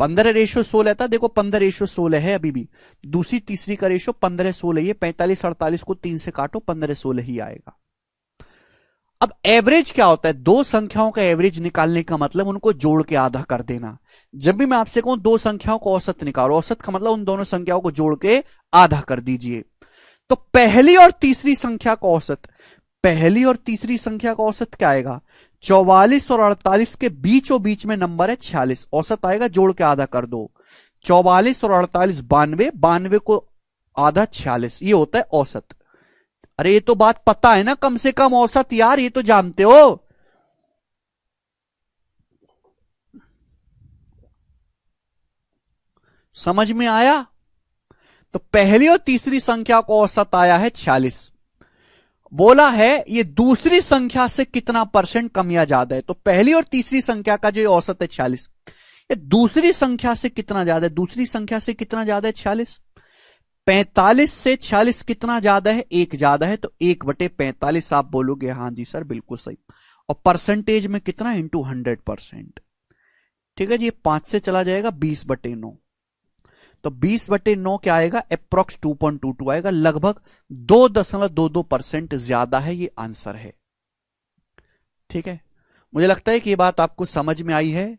15 रेशियो 16 था, देखो 15 रेशियो 16 है अभी भी, दूसरी तीसरी का रेशियो 15 16, ये 45 48 को 3 से काटो 15 16 ही आएगा। अब एवरेज क्या होता है, दो संख्याओं का एवरेज निकालने का मतलब उनको जोड़ के आधा कर देना। जब भी मैं आपसे कहूं दो संख्याओं को औसत निकालो, औसत का मतलब उन दोनों संख्याओं को जोड़ के आधा कर दीजिए। तो पहली और तीसरी संख्या का औसत, पहली और तीसरी संख्या का औसत क्या आएगा, 44 और 48 के बीचों बीच में नंबर है 46, औसत आएगा, जोड़ के आधा कर दो। 44 और 48 92, 92 को आधा 46, ये होता है औसत। अरे ये तो बात पता है ना, कम से कम औसत यार, ये तो जानते हो। समझ में आया। तो पहली और तीसरी संख्या को औसत आया है 46। बोला है ये दूसरी संख्या से कितना परसेंट कम या ज्यादा है। तो पहली और तीसरी संख्या का जो औसत है 46, ये दूसरी संख्या से कितना ज्यादा है, दूसरी संख्या से कितना ज्यादा है 46। 45 से 46 कितना ज्यादा है, एक ज्यादा है, तो 1/45 आप बोलोगे हाँ जी सर बिल्कुल सही। और परसेंटेज में कितना, इंटू 100%। ठीक है जी, 5 से चला जाएगा 20/9, तो 20/9 क्या आएगा, अप्रोक्स 2.22 आएगा, लगभग 2.22% ज्यादा है, ये आंसर है। ठीक है, मुझे लगता है कि ये बात आपको समझ में आई है।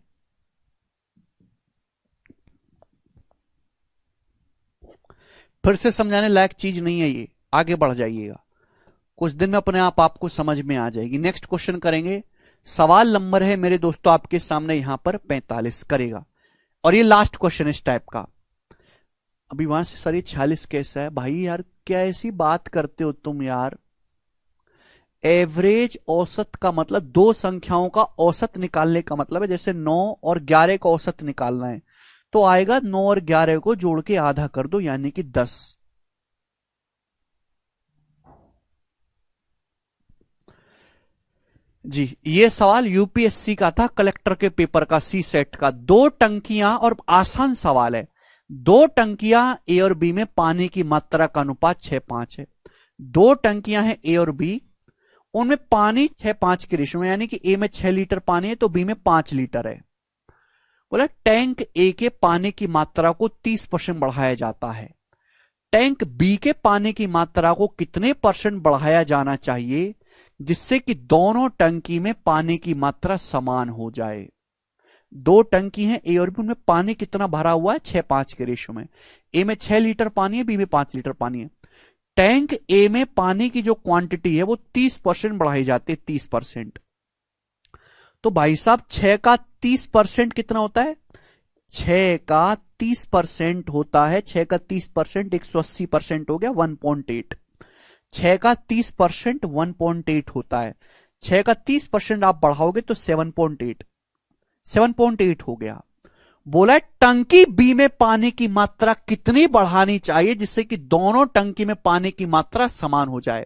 फिर से समझाने लायक चीज नहीं है ये, आगे बढ़ जाइएगा, कुछ दिन में अपने आप आपको समझ में आ जाएगी। नेक्स्ट क्वेश्चन करेंगे, सवाल नंबर है मेरे दोस्तों आपके सामने यहां पर 45 करेगा, और ये लास्ट क्वेश्चन इस टाइप का। अभी वहां से सर ये 46 कैसा है भाई, यार क्या ऐसी बात करते हो तुम यार। एवरेज औसत का मतलब दो संख्याओं का औसत निकालने का मतलब है, जैसे 9 और 11 का औसत निकालना है तो आएगा 9 और 11 को जोड़ के आधा कर दो, यानी कि 10। जी ये सवाल यूपीएससी का था, कलेक्टर के पेपर का, सी सेट का। दो टंकियां, और आसान सवाल है, दो टंकियां ए और बी में पानी की मात्रा का अनुपात 6:5 है। दो टंकियां हैं ए और बी, उनमें पानी 6:5 के रेशियो में, यानी कि ए में 6 लीटर पानी है तो बी में 5 लीटर है। बोला टैंक ए के पानी की मात्रा को 30% बढ़ाया जाता है, टैंक बी के पानी की मात्रा को कितने परसेंट बढ़ाया जाना चाहिए जिससे कि दोनों टंकी में पानी की मात्रा समान हो जाए। दो टंकी हैं ए और बी, उनमें पानी कितना भरा हुआ है 6:5 के रेशियो में, ए में 6 लीटर पानी है, बी में 5 लीटर पानी है। टैंक ए में पानी की जो क्वांटिटी है वो 30% बढ़ाई जाती है, 30%। तो भाई साहब 6 का 30% कितना होता है, 6 का 30% होता है, 6 का 30% 180% हो गया 1.8। 6 का 30% 1.8 होता है, 6 का 30% आप बढ़ाओगे तो 7.8, 7.8 हो गया। बोला टंकी बी में पानी की मात्रा कितनी बढ़ानी चाहिए जिससे कि दोनों टंकी में पानी की मात्रा समान हो जाए।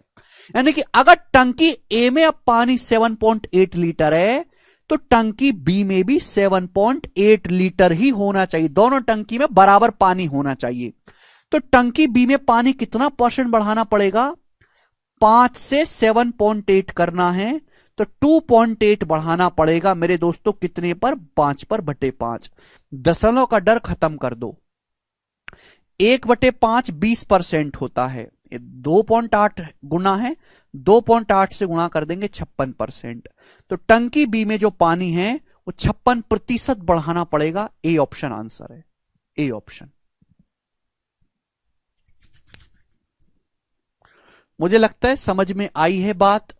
यानी कि अगर टंकी ए में अब पानी 7.8 लीटर है तो टंकी बी में भी 7.8 लीटर ही होना चाहिए, दोनों टंकी में बराबर पानी होना चाहिए। तो टंकी बी में पानी कितना परसेंट बढ़ाना पड़ेगा, 5 से 7.8 करना है तो 2.8 बढ़ाना पड़ेगा मेरे दोस्तों, कितने पर, 5 पर बटे 5। दशमलव का डर खत्म कर दो, 1/5 20% होता है, 2.8 गुना है, 2.8 से गुणा कर देंगे 56%। तो टंकी बी में जो पानी है वो 56% बढ़ाना पड़ेगा। ए ऑप्शन आंसर है, ए ऑप्शन। मुझे लगता है समझ में आई है बात।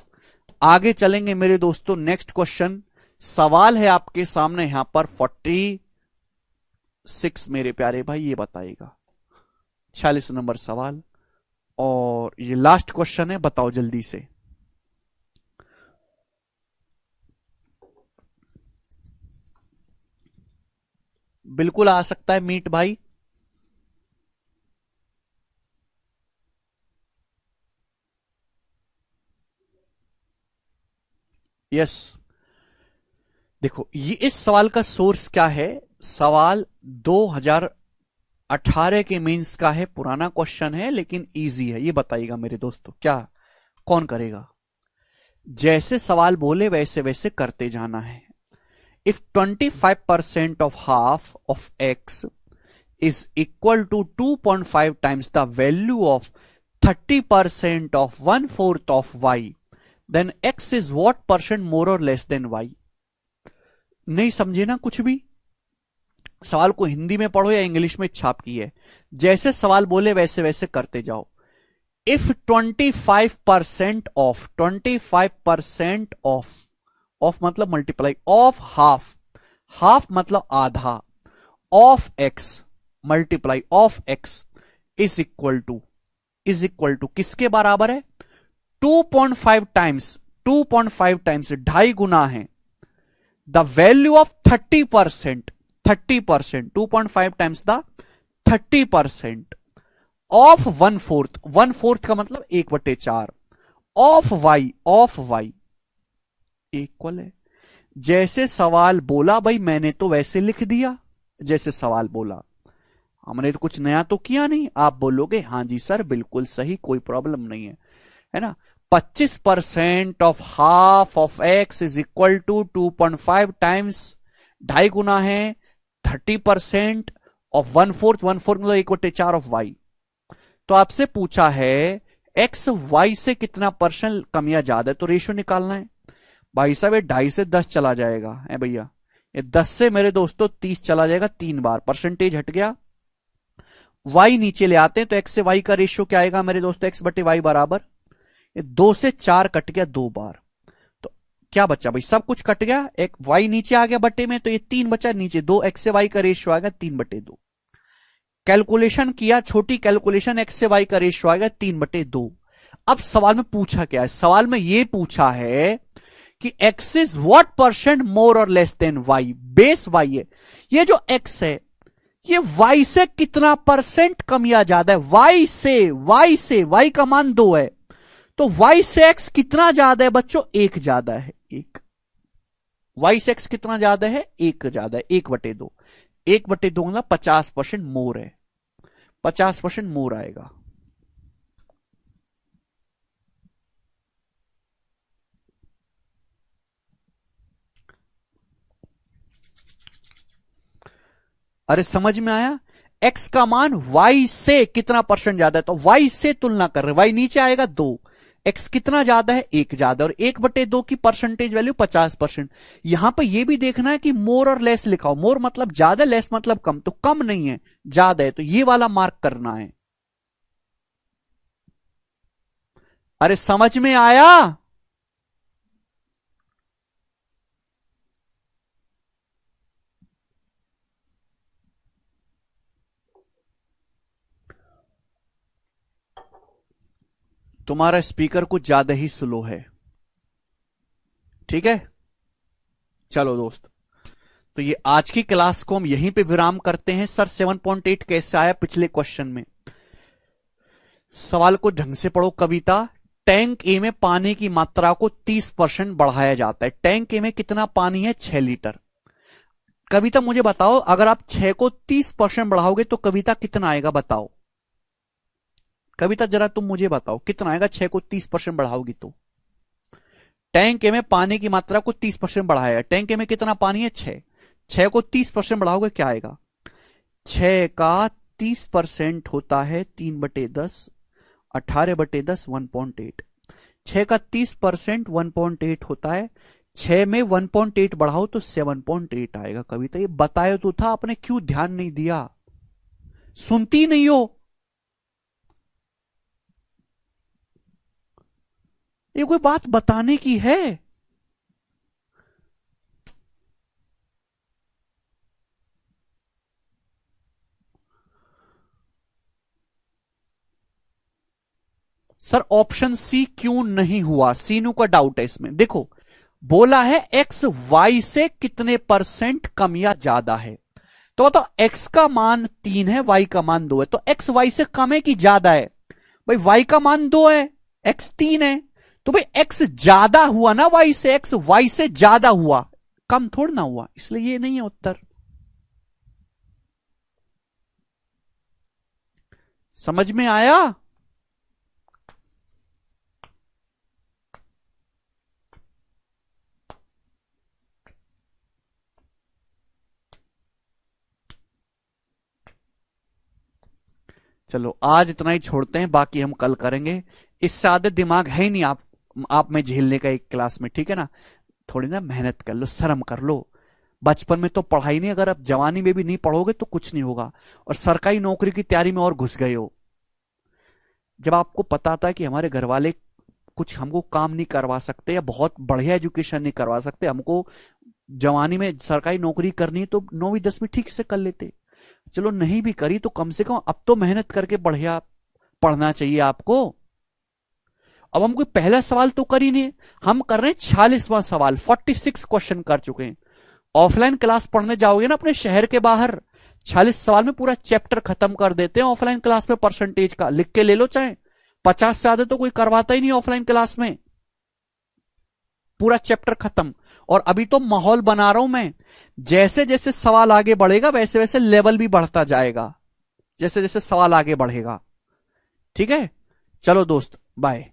आगे चलेंगे मेरे दोस्तों। नेक्स्ट क्वेश्चन सवाल है आपके सामने यहां पर 46 मेरे प्यारे भाई, ये बताइएगा 46 नंबर सवाल, और ये लास्ट क्वेश्चन है, बताओ जल्दी से। बिल्कुल आ सकता है मीट भाई। यस, देखो ये इस सवाल का सोर्स क्या है। सवाल 2018 के मेंस का है, पुराना क्वेश्चन है लेकिन इजी है। ये बताइएगा मेरे दोस्तों, क्या कौन करेगा। जैसे सवाल बोले वैसे वैसे करते जाना है। If 25% of half of x is equal to 2.5 times the value of 30% of 1/4 of y, then x is what percent more or less than y। नहीं समझे ना कुछ भी? सवाल को हिंदी में पढ़ो या इंग्लिश में छाप की है। जैसे सवाल बोले वैसे वैसे करते जाओ। इफ 25% ऑफ 25% ऑफ मतलब मल्टीप्लाई ऑफ हाफ मतलब आधा of X multiply of X is equal to किसके बराबर है? 2.5 टाइम्स 2.5 गुना है the value of 30%। 2.5 times the 30% of 1/4 का मतलब 1/4 ऑफ वाई इक्वल है। जैसे सवाल बोला भाई मैंने तो वैसे लिख दिया। जैसे सवाल बोला, हमने तो कुछ नया तो किया नहीं। आप बोलोगे हाँ जी सर बिल्कुल सही, कोई प्रॉब्लम नहीं है ना। 25% of half of X is equal to 2.5 times 2.5 गुना है 30% ऑफ 1/4 मतलब 1/4 ऑफ वाई। तो आपसे पूछा है एक्स वाई से कितना परसेंट कम या ज्यादा है, तो रेशियो निकालना है। भाई साहब ये 2.5 से 10 चला जाएगा है भैया, ये 10 से मेरे दोस्तों 30 चला जाएगा 3 बार, परसेंटेज हट गया। वाई नीचे ले आते हैं तो एक्स से वाई का रेशियो क्या आएगा मेरे दोस्तों? एक्स बटे वाई बराबर, ये 2 से 4 कट गया 2 बार, तो क्या बचा भाई? सब कुछ कट गया। एक वाई नीचे आ गया बटे में, तो ये 3 बचा नीचे 2, एक्स से वाई का रेशियो आएगा 3/2। कैलकुलेशन किया, छोटी कैलकुलेशन, एक्स से वाई का रेशियो आएगा 3/2। अब सवाल में पूछा क्या है? सवाल में यह पूछा है कि X is what percent more और less than Y. Base Y है, ये जो एक्स है ये वाई से कितना परसेंट कम या ज्यादा है? वाई का मान 2 है, तो वाई से एक्स कितना ज्यादा है बच्चों? 1 ज्यादा है। 1 वाई से एक्स कितना ज्यादा है? 1 ज्यादा है, 1/2। 1/2 मतलब 50% मोर है, 50% मोर आएगा। अरे समझ में आया? x का मान y से कितना परसेंट ज्यादा है, तो y से तुलना कर रहे, y नीचे आएगा 2, x कितना ज्यादा है? 1 ज्यादा, और 1/2 की परसेंटेज वैल्यू 50%। यहां पर यह भी देखना है कि मोर और लेस लिखा हो। मोर मतलब ज्यादा, लेस मतलब कम, तो कम नहीं है ज्यादा है, तो ये वाला मार्क करना है। अरे समझ में आया? तुम्हारा स्पीकर कुछ ज्यादा ही स्लो है, ठीक है? चलो दोस्त, तो ये आज की क्लास को हम यहीं पे विराम करते हैं। सर 7.8 कैसे आया पिछले क्वेश्चन में? सवाल को ढंग से पढ़ो। कविता, टैंक ए में पानी की मात्रा को 30% बढ़ाया जाता है। टैंक ए में कितना पानी है? 6 लीटर। कविता मुझे बताओ, अगर आप 6 को 30% बढ़ाओगे तो कविता कितना आएगा? बताओ कविता, जरा तुम मुझे बताओ कितना आएगा 6 को 30% बढ़ाओगी तो? टैंक ए में पानी की मात्रा को 30% बढ़ाया, टैंक ए में कितना पानी है? 6 को 30% बढ़ाओगे क्या आएगा? 6 का 30% होता है 3/10, 18/10 1.8। 6 का 30% 1.8 होता है। 6 में 1.8 बढ़ाओ तो 7.8 आएगा। कविता ये बताया तो था, आपने क्यों ध्यान नहीं दिया? सुनती नहीं हो? ये कोई बात बताने की है? सर ऑप्शन सी क्यों नहीं हुआ? सीनू का डाउट है इसमें। देखो बोला है एक्स वाई से कितने परसेंट कम या ज्यादा है, तो बताओ एक्स का मान 3 है, वाई का मान 2 है, तो एक्स वाई से कम है कि ज्यादा है? भाई वाई का मान 2 है, एक्स 3 है, तो भाई एक्स ज्यादा हुआ ना वाई से, एक्स वाई से ज्यादा हुआ, कम थोड़ा ना हुआ, इसलिए ये नहीं है उत्तर। समझ में आया? चलो आज इतना ही छोड़ते हैं, बाकी हम कल करेंगे। इससे आधे दिमाग है ही नहीं आप में झेलने का एक क्लास में, ठीक है ना? थोड़ी ना मेहनत कर लो, शर्म कर लो। बचपन में तो पढ़ाई नहीं, अगर आप जवानी में भी नहीं पढ़ोगे तो कुछ नहीं होगा। और सरकारी नौकरी की तैयारी में और घुस गए हो। जब आपको पता था कि हमारे घर वाले कुछ हमको काम नहीं करवा सकते या बहुत बढ़िया एजुकेशन नहीं करवा सकते, हमको जवानी में सरकारी नौकरी करनी है, तो 9वीं 10वीं ठीक से कर लेते। चलो नहीं भी करी तो कम से कम अब तो मेहनत करके बढ़िया पढ़ना चाहिए आपको। अब हम कोई पहला सवाल तो कर ही नहीं, हम कर रहे हैं 46वां सवाल, 46 क्वेश्चन कर चुके हैं। ऑफलाइन क्लास पढ़ने जाओगे ना अपने शहर के बाहर, 46 सवाल में पूरा चैप्टर खत्म कर देते हैं ऑफलाइन क्लास में। परसेंटेज का लिख के ले लो, चाहे 50 से ज्यादा तो कोई करवाता ही नहीं ऑफलाइन क्लास में, पूरा चैप्टर खत्म। और अभी तो माहौल बना रहा हूं मैं, जैसे जैसे सवाल आगे बढ़ेगा वैसे वैसे लेवल भी बढ़ता जाएगा, जैसे जैसे सवाल आगे बढ़ेगा। ठीक है, चलो दोस्त, बाय।